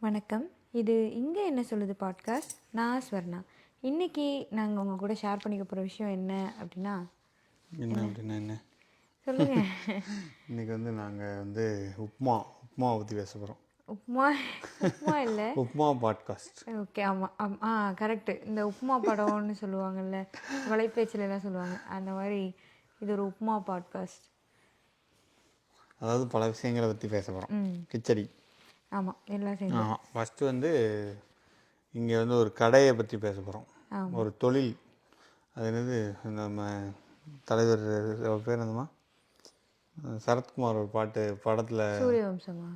வணக்கம். இது இங்கே என்ன சொல்லுது பாட்காஸ்ட். நான் ஸ்வர்ணா. இன்றைக்கி நாங்கள் உங்கள் கூட ஷேர் பண்ணிக்க போகிற விஷயம் என்ன அப்படின்னா என்ன சொல்லுங்கள். இன்றைக்கி நாங்கள் உப்மாவை பற்றி பேச போகிறோம். உப்மா உப்மா இல்லை, உப்மா பாட்காஸ்ட். ஓகே, ஆமாம். கரெக்டு. இந்த உப்மா படம்னு சொல்லுவாங்கள்ல, வலைப்பேச்சிலலாம் சொல்லுவாங்க, அந்த மாதிரி இது ஒரு உப்மா பாட்காஸ்ட். அதாவது பல விஷயங்களை பற்றி பேச போகிறோம். கிச்சடி. ஆமாம், எல்லாம் சேர்ந்து. ஃபஸ்ட்டு இங்கே ஒரு கடையை பற்றி பேச போகிறோம். ஒரு தொழில். அது என்னது, நம்ம தலைவர் பேர் என்னதுமா, சரத்குமார் ஒரு படத்தில் சூரியவம்சமா,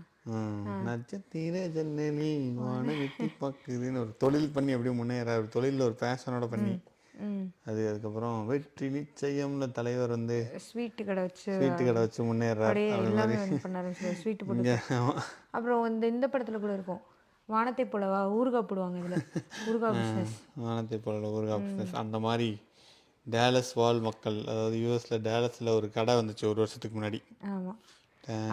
நட்சத்திர ஜன்னலி வான வெட்டி பார்க்குதுன்னு ஒரு தொழில் பண்ணி அப்படியே முன்னேற, ஒரு தொழிலில் ஒரு பேஷனோட பண்ணி அதுக்கப்புறம் வெற்றி நிச்சயம்ல தலைவர் ஸ்வீட்டு கடை வச்சு முன்னேறாரு. ஸ்வீட்டு போட்டு. அப்புறம் இந்த படத்தில் கூட இருக்கும், வானத்தை போலவா ஊறுகாய் போடுவாங்க. இதில் ஊறுகாய் பிஸ்னஸ், வானத்தை போல ஊறுகாய் பிஸ்னஸ். அந்த மாதிரி டேலஸ் வாழ் மக்கள், அதாவது யூஎஸில் டேலஸில் ஒரு கடை வந்துச்சு ஒரு வருஷத்துக்கு முன்னாடி. ஆமாம்,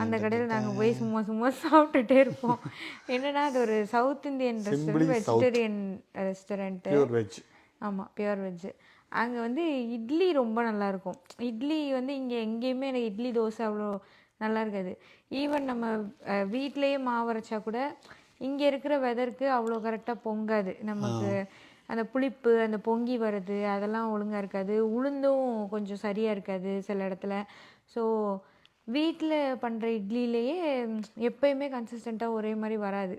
அந்த கடையில் நாங்கள் போய் சும்மா சாப்பிட்டுட்டே இருப்போம். என்னன்னா அது ஒரு south Indian restaurant, vegetarian restaurant, pure veg. ஆமாம், பியூர் வெஜ்ஜு. அங்கே இட்லி ரொம்ப நல்லாயிருக்கும். இட்லி இங்கே எங்கேயுமே எனக்கு இட்லி தோசை அவ்வளோ நல்லா இருக்காது. ஈவன் நம்ம வீட்டிலையே மாவு அரைச்சா கூட இங்கே இருக்கிற வெதருக்கு அவ்வளோ கரெக்டாக பொங்காது. நமக்கு அந்த புளிப்பு, அந்த பொங்கி வர்றது அதெல்லாம் ஒழுங்காக இருக்காது. உளுந்தும் கொஞ்சம் சரியாக இருக்காது சில இடத்துல. ஸோ வீட்டில் பண்ணுற இட்லிலேயே எப்போயுமே கன்சிஸ்டண்ட்டாக ஒரே மாதிரி வராது.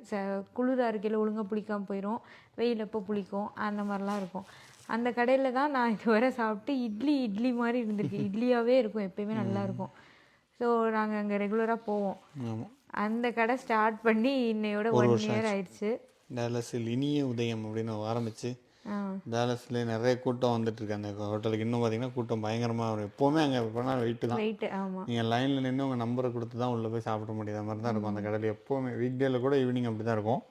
குளிராக இருக்கையில் ஒழுங்காக புளிக்காமல் போயிடும், வெயில் எப்போ புளிக்கும், அந்த மாதிரிலாம் இருக்கும். அந்த கடையில் தான் நான் இதுவரை சாப்பிட்டு இட்லி மாதிரி இருந்திருக்கு. இட்லியாகவே இருக்கும், எப்போயுமே நல்லாயிருக்கும். ஸோ நாங்கள் அங்கே ரெகுலராக போவோம். அந்த கடை ஸ்டார்ட் பண்ணி இன்னையோட 1 year ஆயிடுச்சு. டேலஸில் இனிய உதயம் அப்படின்னு ஆரம்பிச்சு டேலஸ்லேயே நிறைய கூட்டம் வந்துட்டுருக்கு அந்த ஹோட்டலுக்கு. இன்னும் பார்த்தீங்கன்னா கூட்டம் பயங்கரமாக வரும். எப்போவுமே அங்கே போனால் வெயிட்டு தான். ஆமாம், நீங்கள் லைனில் நின்று உங்கள் நம்பரை கொடுத்து தான் உள்ளே போய் சாப்பிட முடியாத மாதிரி தான் இருக்கும் அந்த கடையில். எப்போவுமே வீக் டேயில் கூட ஈவினிங் அப்படி தான் இருக்கும்.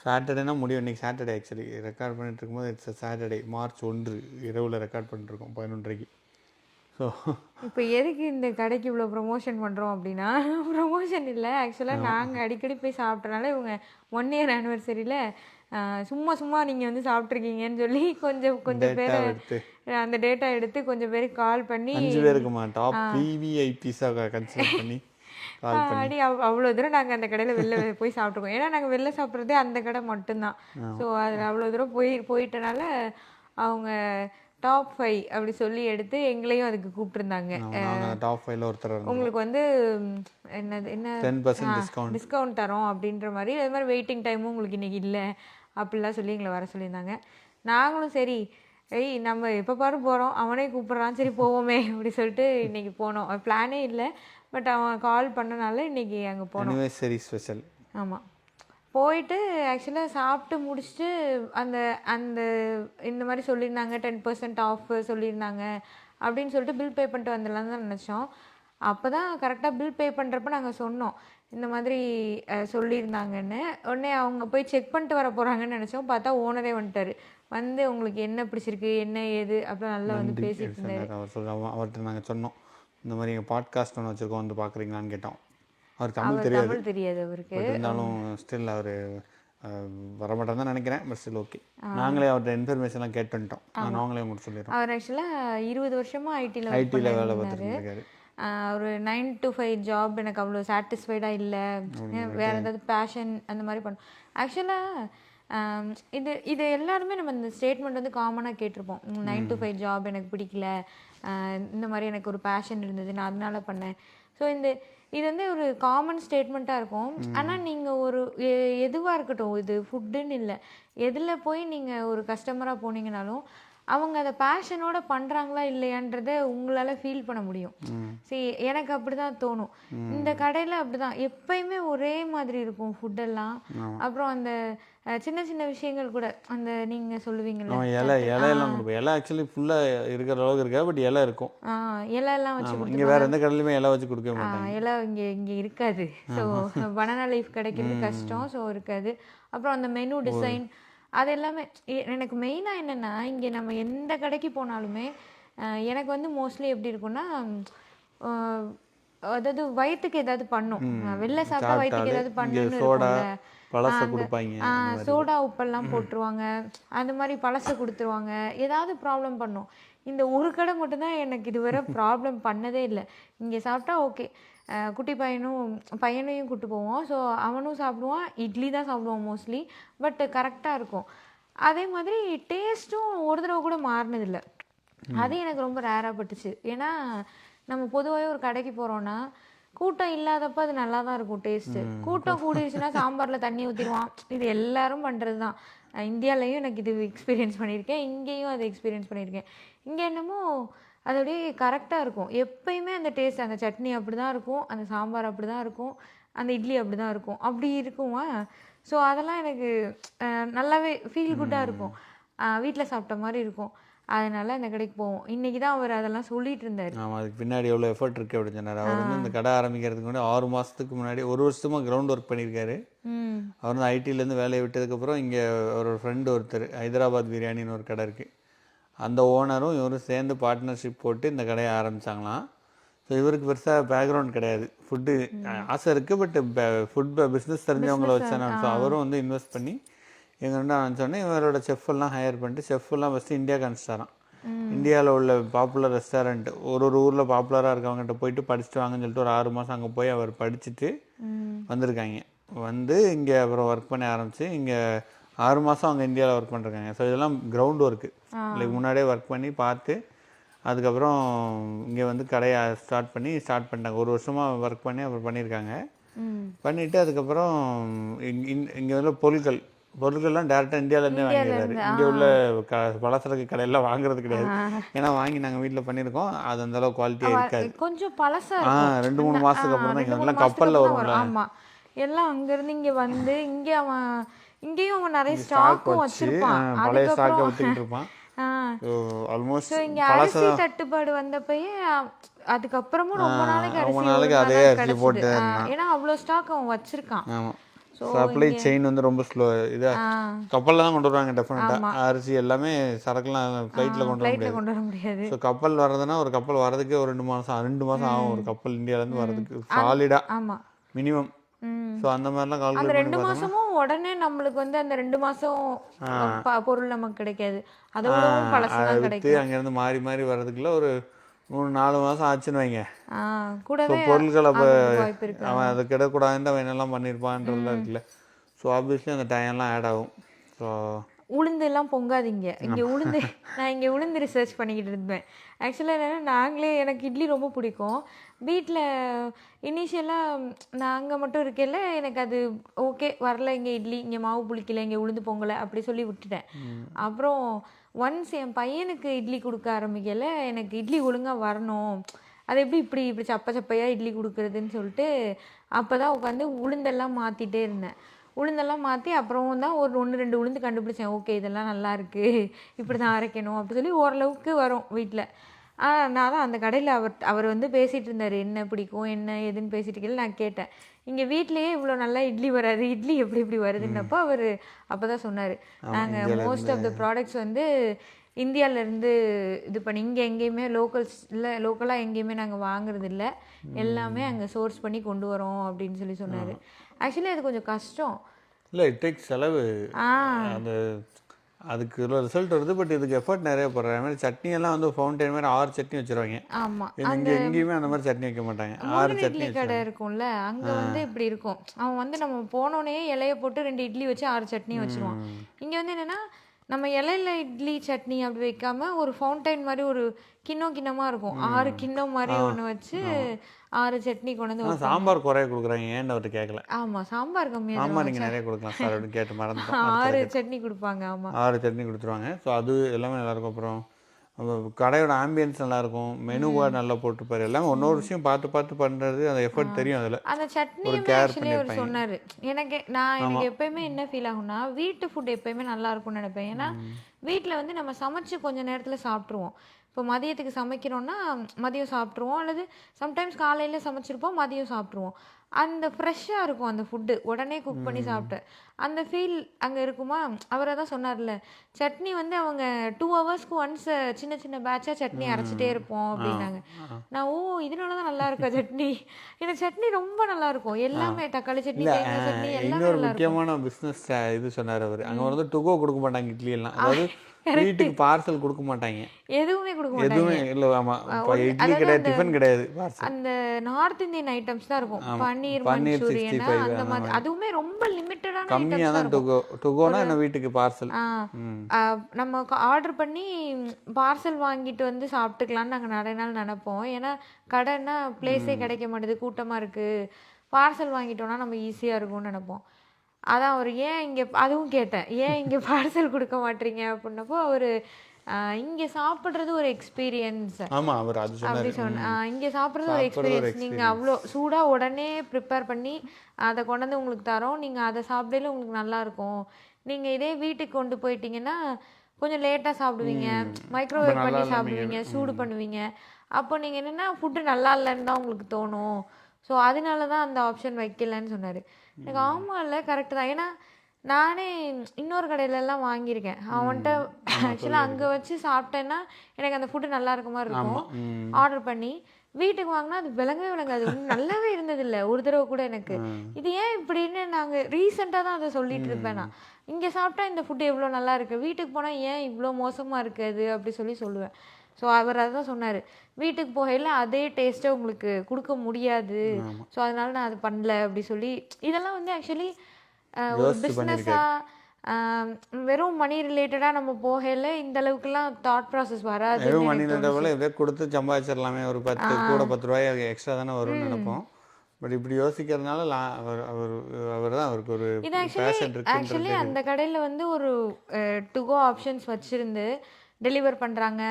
சாட்டர்டேனா முடியும். இன்றைக்கி சாட்டர்டே ஆக்சுவலி ரெக்கார்ட் பண்ணிட்டு இருக்கும்போது இட்ஸ் சாட்டர்டே மார்ச் 1 இரவில் ரெக்கார்ட் பண்ணிட்டுருக்கோம் 11:30. ஸோ இப்போ எதுக்கு இந்த கடைக்கு இவ்வளோ ப்ரொமோஷன் பண்ணுறோம் அப்படின்னா, ப்ரொமோஷன் இல்லை, ஆக்சுவலாக நாங்கள் அடிக்கடி போய் சாப்பிட்டனால இவங்க 1 year ஆனிவர்சரியில் சும்மா நீங்கள் சாப்பிட்ருக்கீங்கன்னு சொல்லி கொஞ்சம் பேர் அந்த டேட்டா எடுத்து கொஞ்சம் பேருக்கு கால் பண்ணி 5 பேருக்கு டாப் விவிஐபிஸாக கன்சிடர் பண்ணி அடி அவ்வளோ தூரம் நாங்கள் அந்த கடையில் வெளில போய் சாப்பிட்ருக்கோம். ஏன்னா நாங்கள் வெளில சாப்பிட்றதே அந்த கடை மட்டும்தான். ஸோ அதில் அவ்வளோ தூரம் போயிட்டனால அவங்க டாப் 5 அப்படி சொல்லி எடுத்து எங்களையும் அதுக்கு கூப்பிட்டுருந்தாங்க. டாப் 5ல ஒருத்தர் உங்களுக்கு என்ன 10% டிஸ்கவுண்ட் தரோம் அப்படின்ற மாதிரி. அது மாதிரி வெயிட்டிங் டைமும் உங்களுக்கு இன்றைக்கி இல்லை அப்படிலாம் சொல்லி எங்களை வர சொல்லியிருந்தாங்க. நாங்களும் சரி, நம்ம எப்போ பாரு போகிறோம், அவனே கூப்பிட்றான், சரி போவோமே அப்படி சொல்லிட்டு இன்றைக்கி போனோம். பிளானே இல்லை, பட் அவன் கால் பண்ணனால இன்றைக்கி அங்கே போனோம். சரி, ஸ்பெஷல். ஆமாம், போயிட்டு ஆக்சுவலாக சாப்பிட்டு முடிச்சுட்டு அந்த அந்த இந்த மாதிரி சொல்லியிருந்தாங்க, 10% ஆஃப் சொல்லியிருந்தாங்க அப்படின்னு சொல்லிட்டு பில் பே பண்ணிட்டு வந்துடலான்னு தான் நினச்சோம். அப்போ தான் கரெக்டாக பில் பே பண்ணுறப்ப நாங்கள் சொன்னோம் இந்த மாதிரி சொல்லியிருந்தாங்கன்னு. உடனே அவங்க போய் செக் பண்ணிட்டு வர போகிறாங்கன்னு நினச்சோம். பார்த்தா ஓனரே வந்துட்டார். உங்களுக்கு என்ன பிடிச்சிருக்கு என்ன ஏது அப்படிலாம் நல்லா பேசிட்டு இருந்தார். அவர்கிட்ட நாங்கள் சொன்னோம் இந்த மாதிரி எங்கள் பாட்காஸ்ட் ஒன்று வச்சுருக்கோம், வந்து பார்க்குறீங்களான்னு கேட்டோம். அவர் தமிழ் தெரியாது அவருக்கு. இருந்தாலும் ஸ்டில் அவர் வரமாட்டான் தான் நினைக்கிறேன். பட் ஸ்டில் ஓகே, நாங்களே அவர்கிட்ட இன்ஃபர்மேஷன்லாம் கேட்டு வந்துட்டோம். நாங்களே உங்களுக்கு சொல்லிடுறோம். அவர் ஆக்சுவலாக 20 வருஷமாக ஐடியில் வேலை பார்த்துருக்காரு. ஒரு 9 to 5 ஜாப் எனக்கு அவ்வளோ சாட்டிஸ்ஃபைடாக இல்லை, வேறு ஏதாவது பேஷன் அந்த மாதிரி பண்ணும். ஆக்சுவலாக இது எல்லாருமே நம்ம இந்த ஸ்டேட்மெண்ட் காமனாக கேட்டிருப்போம். 9 to 5 ஜாப் எனக்கு பிடிக்கல, இந்த மாதிரி எனக்கு ஒரு பேஷன் இருந்தது, நான் அதனால பண்ணேன். ஸோ இது ஒரு காமன் ஸ்டேட்மெண்ட்டாக இருக்கும். ஆனால் நீங்கள் எதுவாக இருக்கட்டும், இது ஃபுட்டுன்னு இல்லை, எதில் போய் நீங்கள் ஒரு கஸ்டமராக போனீங்கனாலும் அவங்க அதை பேஷனோட பண்ணுறாங்களா இல்லையான்றதை உங்களால் ஃபீல் பண்ண முடியும். சரி, எனக்கு அப்படி தான் தோணும். இந்த கடையில் அப்படி தான் எப்பயுமே ஒரே மாதிரி இருக்கும் ஃபுட்டெல்லாம். அப்புறம் அந்த சின்ன சின்ன விஷயங்கள் கூட, அந்த நீங்கள் சொல்லுவீங்களா இலையெல்லாம் கொடுப்போம். இலை ஆக்சுவலி ஃபுல்லாக இருக்கிற அளவுக்கு இருக்கா, பட் இலை இருக்கும். இலையெல்லாம் வச்சு இங்கே வேறு எந்த கடையிலுமே இலை வச்சு கொடுக்க மாட்டாங்க. இலை இங்கே இருக்காது. ஸோ பனானா லீஃப் கிடைக்கிறது கஷ்டம், ஸோ இருக்காது. அப்புறம் அந்த மெனு டிசைன் அது எல்லாமே எனக்கு மெயினாக என்னென்னா, இங்கே நம்ம எந்த கடைக்கு போனாலுமே எனக்கு மோஸ்ட்லி எப்படி இருக்குன்னா, அதாவது வயிற்றுக்கு ஏதாவது பண்ணும். வெளில சாப்பிட்டா வயிற்றுக்கு ஏதாவது இங்கே பண்ணுன்னு சோடா இருக்கும்ல. பழச அந்த கொடுப்பாங்க அந்த மாதிரி. சோடா உப்பெல்லாம் போட்டுருவாங்க. அந்த மாதிரி பழச குடுத்துருவாங்க. ஏதாவது ப்ராப்ளம் பண்ணும். இந்த ஒரு கடை மட்டும் தான் எனக்கு இதுவரை ப்ராப்ளம் பண்ணதே இல்ல. இங்கே சாப்பிட்டா ஓகே. குட்டி பையனையும் கூட்டு போவோம். ஸோ அவனும் சாப்பிடுவான். இட்லி தான் சாப்பிடுவான் மோஸ்ட்லி. பட் கரெக்டாக இருக்கும். அதே மாதிரி டேஸ்ட்டும் ஒரு தடவை கூட மாறினதில்ல. அது எனக்கு ரொம்ப ரேராக பட்டுச்சு. ஏன்னா நம்ம பொதுவாகவே ஒரு கடைக்கு போகிறோன்னா கூட்டம் இல்லாதப்ப அது நல்லா தான் இருக்கும் டேஸ்ட்டு. கூட்டம் கூடிருச்சுன்னா சாம்பாரில் தண்ணி ஊற்றிடுவான். இது எல்லாரும் பண்ணுறது தான். இந்தியாவிலையும் எனக்கு இது எக்ஸ்பீரியன்ஸ் பண்ணியிருக்கேன். இங்கேயும் அதை எக்ஸ்பீரியன்ஸ் பண்ணியிருக்கேன். இங்கே என்னமோ அது அப்படியே கரெக்டாக இருக்கும். எப்பயுமே அந்த டேஸ்ட், அந்த சட்னி அப்படி தான் இருக்கும், அந்த சாம்பார் அப்படி தான் இருக்கும், அந்த இட்லி அப்படி தான் இருக்கும். அப்படி இருக்குமா? ஸோ அதெல்லாம் எனக்கு நல்லாவே ஃபீல் குட்டாக இருக்கும். வீட்டில் சாப்பிட்ட மாதிரி இருக்கும். அதனால இந்த கடைக்கு போவோம். இன்னைக்கு தான் அவர் அதெல்லாம் சொல்லிட்டு இருந்தார். ஆமாம், அதுக்கு பின்னாடி எவ்வளோ எஃபர்ட் இருக்குது அப்படின்னு சொன்னார். அவர் வந்து இந்த கடை ஆரம்பிக்கிறதுக்கு முன்னாடி 6 மாதத்துக்கு முன்னாடி 1 வருஷமாக கிரவுண்ட் ஒர்க் பண்ணியிருக்காரு. அவர் வந்து ஐடியிலேருந்து வேலையை விட்டதுக்கப்புறம் இங்கே அவரோட ஃப்ரெண்டு ஒருத்தர் ஹைதராபாத் பிரியாணின்னு ஒரு கடை இருக்குது, அந்த ஓனரும் இவரும் சேர்ந்து பார்ட்னர்ஷிப் போட்டு இந்த கடையை ஆரம்பித்தாங்களாம். ஸோ இவருக்கு பெருசாக பேக்ரவுண்ட் கிடையாது. ஃபுட்டு ஆசை இருக்குது, பட் ஃபுட் பிஸ்னஸ் தெரிஞ்சவங்கள வச்சானே. ஸோ அவரும் வந்து இன்வெஸ்ட் பண்ணி எங்கள் ரெண்டு ஆரம்பிச்சோடனே இவரோட செஃப்பெல்லாம் ஹையர் பண்ணிட்டு செஃப்பெல்லாம் ஃபஸ்ட்டு இந்தியாவுக்கு அனுப்பிச்சிட்டாராம். இந்தியாவில் உள்ள பாப்புலர் ரெஸ்டாரண்ட் ஒரு ஊரில் பாப்புலராக இருக்கவங்ககிட்ட போயிட்டு படிச்சுட்டு வாங்கன்னு சொல்லிட்டு ஒரு 6 மாதம் அங்கே போய் அவர் படிச்சுட்டு வந்திருக்காங்க. வந்து இங்கே அப்புறம் ஒர்க் பண்ண ஆரம்பித்து இங்கே 6 மாதம் அங்கே இந்தியாவில் ஒர்க் பண்ணிருக்காங்க. ஸோ இதெல்லாம் கிரவுண்ட் ஒர்க்கு. லைக் முன்னாடியே ஒர்க் பண்ணி பார்த்து அதுக்கப்புறம் இங்கே வந்து கடையை ஸ்டார்ட் பண்ணிட்டாங்க. 1 வருஷமாக ஒர்க் பண்ணி அப்புறம் பண்ணியிருக்காங்க. பண்ணிவிட்டு அதுக்கப்புறம் இங்கே உள்ள பொருட்கள்லாம் டேரெக்டாக இந்தியாவிலேருந்தே வாங்கிடுறாரு. இங்கே உள்ள பலசரக்கு கடையெல்லாம் வாங்குறது கிடையாது. ஏன்னா வாங்கி நாங்கள் வீட்டில் பண்ணியிருக்கோம். அது அந்தளவு குவாலிட்டியாக இருக்காது. கொஞ்சம் பழசா 2-3 மாதத்துக்கு அப்புறம் தான் இங்கே எல்லாம் கப்பலில் வரும்ல. ஆமாம், எல்லாம் அங்கேருந்து இங்கே வந்து இங்கேயும் அவன் நிறைய ஸ்டாக்கும் வச்சிருப்பான். பழைய ஸ்டாக்கை வச்சுக்கிட்டு இருப்பான். ஆல்மோஸ்ட் இங்கே அரிசி தட்டுப்பாடு வந்தப்பயே அதுக்கப்புறமும் ரொம்ப நாளைக்கு அதே அரிசி போட்டு, ஏன்னா அவ்வளோ ஸ்டாக் அவன் வச்சிருக்கான். ஆமாம், சப்ளை செயின் வந்து ரொம்ப ஸ்லோ. கப்பலில் தான் கொண்டு வருவாங்க டெஃபினட்டாக. அரிசி எல்லாமே சரக்குலாம் ஃப்ளைட்டில் கொண்டு வர முடியாது. ஸோ கப்பல் வர்றதுன்னா ஒரு கப்பல் வர்றதுக்கு ஒரு 2 மாதம் ஆகும். ஒரு கப்பல் இந்தியாவிலேருந்து வர்றதுக்கு சாலிடாக மினிமம். ஸோ அந்த மாதிரிலாம் அந்த 2 மாதமும் உடனே நம்மளுக்கு வந்து அந்த 2 மாதம் பொருள் நமக்கு கிடைக்காது. அதோட பழசுதான் கிடைக்கும். அங்கேருந்து மாறி மாறி வர்றதுக்குள்ள ஒரு 3-4 மாதம் ஆச்சுன்னு வைங்க. கூடவே பொருட்கள் அப்போ அவன் அதை கிடக்கூடாதுன்னு அவன் என்னெல்லாம் பண்ணியிருப்பான்றதுலாம் இருக்குல்ல. ஸோ ஆப்வியஸ்லி அந்த டைம்லாம் ஆட் ஆகும். ஸோ உளுந்து எல்லாம் பொங்காதீங்க. இங்கே நான் இங்கே உளுந்து ரிசர்ச் பண்ணிக்கிட்டு இருந்தேன். ஆக்சுவலாக என்னென்னா எனக்கு இட்லி ரொம்ப பிடிக்கும். வீட்டில் இனிஷியலாக நாங்கள் மட்டும் இருக்கையில் எனக்கு அது ஓகே வரல, இங்கே இட்லி, இங்கே மாவு புளிக்கலை, இங்கே உளுந்து பொங்கலை அப்படி சொல்லி விட்டுட்டேன். அப்புறம் ஒன்ஸ் என் பையனுக்கு இட்லி கொடுக்க ஆரம்பிக்கல, எனக்கு இட்லி ஒழுங்காக வரணும், அது எப்படி இப்படி சப்பையாக இட்லி கொடுக்குறதுன்னு சொல்லிட்டு அப்போ தான் உட்காந்து உளுந்தெல்லாம் மாற்றிட்டே இருந்தேன். உளுந்தெல்லாம் மாற்றி அப்புறம் தான் ஒரு 1-2 உளுந்து கண்டுபிடிச்சேன். ஓகே, இதெல்லாம் நல்லா இருக்குது, இப்படி தான் அரைக்கணும் அப்படி சொல்லி ஓரளவுக்கு வரும் வீட்டில். நான் தான் அந்த கடையில் அவர் வந்து பேசிகிட்டு இருந்தார், என்ன பிடிக்கும் என்ன ஏதுன்னு பேசிட்டு இருக்கையில் நான் கேட்டேன், இங்கே வீட்லேயே இவ்வளோ நல்லா இட்லி வராது, இட்லி எப்படி வருதுன்னப்போ அவர் அப்போ தான் சொன்னார், நாங்கள் மோஸ்ட் ஆஃப் த ப்ராடக்ட்ஸ் வந்து இந்தியாவிலேருந்து இது பண்ணி இங்கே எங்கேயுமே லோக்கலாக எங்கேயுமே நாங்கள் வாங்குறது இல்லை, எல்லாமே அங்கே சோர்ஸ் பண்ணி கொண்டு வரோம் அப்படின்னு சொல்லி சொன்னார். ஆக்சுவலி அது கொஞ்சம் கஷ்டம் இல்லை, இட் டேக்ஸ் செலவு. அந்த அதுக்கு ரிசல்ட் வருது, பட் இதுக்கு எஃபர்ட் நிறைய போடுற மாதிரி. சட்னியெல்லாம் வந்து ஃபவுண்டைன் மாதிரி 6 சட்னி வச்சுருவாங்க. ஆமாம், இங்கே எங்கேயுமே அந்த மாதிரி சட்னி வைக்க மாட்டாங்க. 6 சட்னி கடை இருக்கும்ல, அங்கே வந்து இப்படி இருக்கும். அவன் வந்து நம்ம போனோடனே இலையை போட்டு 2 இட்லி வச்சு 6 சட்னி வச்சுருவான். இங்கே வந்து என்னென்னா நம்ம இலையில இட்லி சட்னி அப்படி வைக்காம ஒரு ஃபவுண்டைன் மாதிரி ஒரு கிண்ணமாக இருக்கும், 6 கிண்ணம் மாதிரி ஒன்று வச்சு 6 சட்னி கொண்டு வந்து. சாம்பார் குறைய கொடுக்குறாங்க, ஏன்னு அவர்கிட்ட கேட்கல. ஆமாம், சாம்பார் கம்மியாக. ஆமாம், நீங்கள் நிறைய கொடுக்கலாம் சார் அப்படின்னு கேட்டு மறந்துட்டோம். 6 சட்னி கொடுப்பாங்க. ஆமாம், 6 சட்னி கொடுத்துருவாங்க. ஸோ அது எல்லாமே நல்லாயிருக்கும். அப்புறம் கடையோட ஆம்பியன்ஸ் நல்லாயிருக்கும், மெனுவாக நல்லா போட்டுப்பாரு. எல்லாமே ஒன்னொரு விஷயம் பார்த்து பண்ணுறது, அந்த எஃபர்ட் தெரியும். அதில் அந்த சட்னி ஆக்சுவலி அவர் சொன்னார். எனக்கு எப்பயுமே என்ன ஃபீல் ஆகும்னா, வீட்டு ஃபுட் எப்பயுமே நல்லா இருக்கும்னு நினைப்பேன். ஏன்னா வீட்டில் வந்து நம்ம சமைச்சு கொஞ்சம் நேரத்தில் சாப்பிட்ருவோம். இப்போ மதியத்துக்கு சமைக்கிறோன்னா மதியம் சாப்பிட்ருவோம், அல்லது சம்டைம்ஸ் காலையில் சமைச்சிருப்போம் மதியம் சாப்பிட்ருவோம். அந்த ஃப்ரெஷ்ஷாக இருக்கும் அந்த ஃபுட்டு, உடனே குக் பண்ணி சாப்பிட்டேன் அந்த ஃபீல் அங்கே இருக்குமா. அவரை தான் சொன்னார்ல, சட்னி வந்து அவங்க 2 ஹவர்ஸ்க்கு ஒன்ஸ் சின்ன சின்ன பேட்சாக சட்னி அரைச்சிட்டே இருப்போம் அப்படின்னாங்க. நான் இதனால தான் நல்லா இருக்கா சட்னி. எனக்கு சட்னி ரொம்ப நல்லா இருக்கும், எல்லாமே தக்காளி சட்னி, தேங்காய் சட்னி எல்லாமே இன்னொரு நல்லா இருக்கும். முக்கியமான பிஸ்னஸ் இது சொன்னார் அவர். அங்கே வந்து டுகோ கொடுக்க மாட்டாங்க இட்லி எல்லாம், அதாவது வீட்டுக்கு பார்சல் கொடுக்க மாட்டாங்க, எதுவுமே கொடுக்க மாட்டாங்க. எதுவுமே இல்லை. ஆமாம், இட்லி கிடையாது, டிஃபன் கிடையாது, பார்சல். அந்த நார்த் இந்தியன் ஐட்டம்ஸ் தான் இருக்கும், பன்னீர் பன்னீர் மஞ்சூரியன் 65 அந்த மாதிரி. அதுவுமே ரொம்ப லிமிட்டடான கம்மியாக ஐட்டம்ஸ் தான் டுகோ. டுகோனா என்ன, வீட்டுக்கு பார்சல். நம்ம ஆர்டர் பண்ணி பார்சல் வாங்கிட்டு வந்து சாப்பிட்டுக்கலான்னு நாங்கள் நிறைய நாள் நினைப்போம். ஏன்னா கடைன்னா பிளேஸே கிடைக்க மாட்டேது, கூட்டமாக இருக்குது, பார்சல் வாங்கிட்டோம்னா நம்ம ஈஸியாக இருக்கும்னு நினைப்போம். அதான் அவர் ஏன் இங்கே, அதுவும் கேட்டேன் ஏன் இங்கே பார்சல் கொடுக்க மாட்டீங்க அப்படின்னப்போ அவர் இங்கே சாப்பிட்றது ஒரு எக்ஸ்பீரியன்ஸ். ஆமாம், அவர் அது அப்படி சொன்னேன், இங்கே சாப்பிட்றது ஒரு எக்ஸ்பீரியன்ஸ். நீங்கள் அவ்வளோ சூடாக உடனே ப்ரிப்பேர் பண்ணி அதை கொண்டு வந்து உங்களுக்கு தரோம், நீங்கள் அதை சாப்பிடல உங்களுக்கு நல்லாயிருக்கும். நீங்கள் இதே வீட்டுக்கு கொண்டு போயிட்டீங்கன்னா கொஞ்சம் லேட்டாக சாப்பிடுவீங்க, மைக்ரோவேவ் பண்ணி சாப்பிடுவீங்க, சூடு பண்ணுவீங்க. அப்போ நீங்கள் என்னென்னா ஃபுட்டு நல்லா இல்லைன்னு தான் உங்களுக்கு தோணும். ஸோ அதனால தான் அந்த ஆப்ஷன் வைக்கலன்னு சொன்னார். எனக்கு ஆமாம் இல்லை, கரெக்டு தான். ஏன்னா நானே இன்னொரு கடையிலலாம் வாங்கியிருக்கேன், அவன்கிட்ட ஆக்சுவலாக அங்கே வச்சு சாப்பிட்டேன்னா எனக்கு அந்த ஃபுட்டு நல்லா இருக்க மாதிரி இருக்கும். ஆர்டர் பண்ணி வீட்டுக்கு வாங்கினா அது விளங்காது, நல்லாவே இருந்ததில்லை ஒரு தடவை கூட எனக்கு. இது ஏன் இப்படின்னு நாங்கள் ரீசெண்டாக தான் அதை சொல்லிட்டு இருப்பேன். நான் இங்கே சாப்பிட்டா இந்த ஃபுட்டு எவ்வளோ நல்லா இருக்குது, வீட்டுக்கு போனால் ஏன் இவ்வளோ மோசமாக இருக்குது அப்படி சொல்லுவேன். ஸோ அவர் அதை தான் சொன்னார், வீட்டுக்கு போகையில் அதே டேஸ்ட்டை உங்களுக்கு கொடுக்க முடியாது, ஸோ அதனால நான் அது பண்ணல அப்படி சொல்லி. இதெல்லாம் வந்து ஆக்சுவலி ஒரு பிஸ்னஸாக வெறும் மணி ரிலேட்டடாக நம்ம போகையில் இந்த அளவுக்குலாம் தாட் ப்ராசஸ் வராது. வெறும் மணி ரிலேட்டடாக எப்படியே கொடுத்து சம்பாதிச்சிடலாமே, ஒரு 10 கூட 10 ரூபாய் எக்ஸ்ட்ரா தானே வரும்னு நினைப்போம். பட் இப்படி யோசிக்கிறதுனால அவர் தான் அவருக்கு ஒரு பேஷன் இருக்கு. ஆக்சுவலி அந்த கடையில் வந்து ஒரு டுகோ ஆப்ஷன்ஸ் வச்சுருந்து டெலிவர் பண்ணுறாங்க,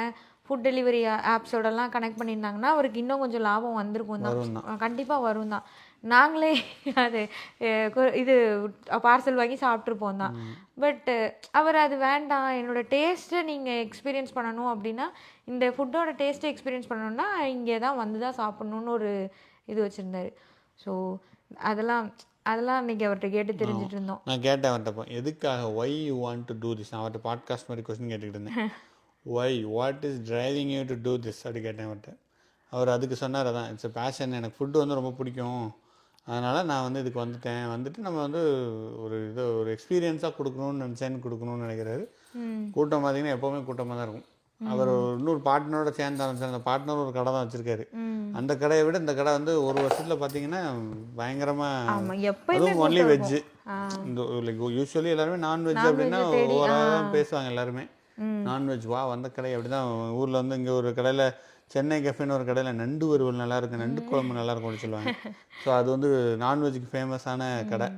ஃபுட் டெலிவரி ஆப்ஸோடலாம் கனெக்ட் பண்ணியிருந்தாங்கன்னா அவருக்கு இன்னும் கொஞ்சம் லாபம் வந்திருக்கும் தான், கண்டிப்பாக வரும் தான். நாங்களே அது இது பார்சல் வாங்கி சாப்பிட்ருப்போம் தான். பட் அவர் அது வேண்டாம், என்னோடய டேஸ்ட்டை நீங்கள் எக்ஸ்பீரியன்ஸ் பண்ணணும் அப்படின்னா, இந்த ஃபுட்டோட டேஸ்ட்டை எக்ஸ்பீரியன்ஸ் பண்ணணுன்னா இங்கே தான் வந்து தான் சாப்பிட்ணுன்னு ஒரு இது வச்சுருந்தாரு. ஸோ அதெல்லாம் அன்றைக்கி அவர்கிட்ட கேட்டு தெரிஞ்சுட்டு இருந்தோம். நான் கேட்டேன் அவர்கிட்ட, எதுக்காக, why you want to do this. நான் அவர்கிட்ட பாட்காஸ்ட் மாதிரி கொஸ்டின் கேட்டுக்கிட்டு இருந்தேன். Why, what is driving you to do this அப்படி கேட்டேன் அவர்கிட்ட. அவர் அதுக்கு சொன்னார், அதான் இட்ஸ் பேஷன், எனக்கு ஃபுட்டு வந்து ரொம்ப பிடிக்கும், அதனால் நான் வந்து இதுக்கு வந்துட்டு நம்ம வந்து ஒரு எக்ஸ்பீரியன்ஸாக கொடுக்கணும்னு நினைக்கிறாரு. கூட்டம் பார்த்தீங்கன்னா எப்போவுமே கூட்டமாக தான் இருக்கும். அவர் இன்னொரு பார்ட்னரோட சேர்ந்து ஆரம்பிச்சார், அந்த பார்ட்னர் ஒரு கடை தான் வச்சுருக்காரு. அந்த கடையை விட இந்த கடை வந்து ஒரு வருஷத்தில் பார்த்தீங்கன்னா பயங்கரமாக, அதுவும் ஒன்லி வெஜ்ஜு. இந்த லைக் யூஸ்வலி எல்லாருமே நான்வெஜ் அப்படின்னா ஓவராக பேசுவாங்க எல்லாருமே, நான்வெஜ் வா வந்த கடை அப்படி தான். ஊரில் வந்து இங்கே ஒரு கடையில், சென்னை கஃபேன்னு ஒரு கடையில் நண்டு வறுவல் நல்லாயிருக்கும், நண்டு குழம்பு நல்லாயிருக்கும்னு சொல்லுவாங்க. ஸோ அது வந்து நான்வெஜ்ஜுக்கு ஃபேமஸான கடை.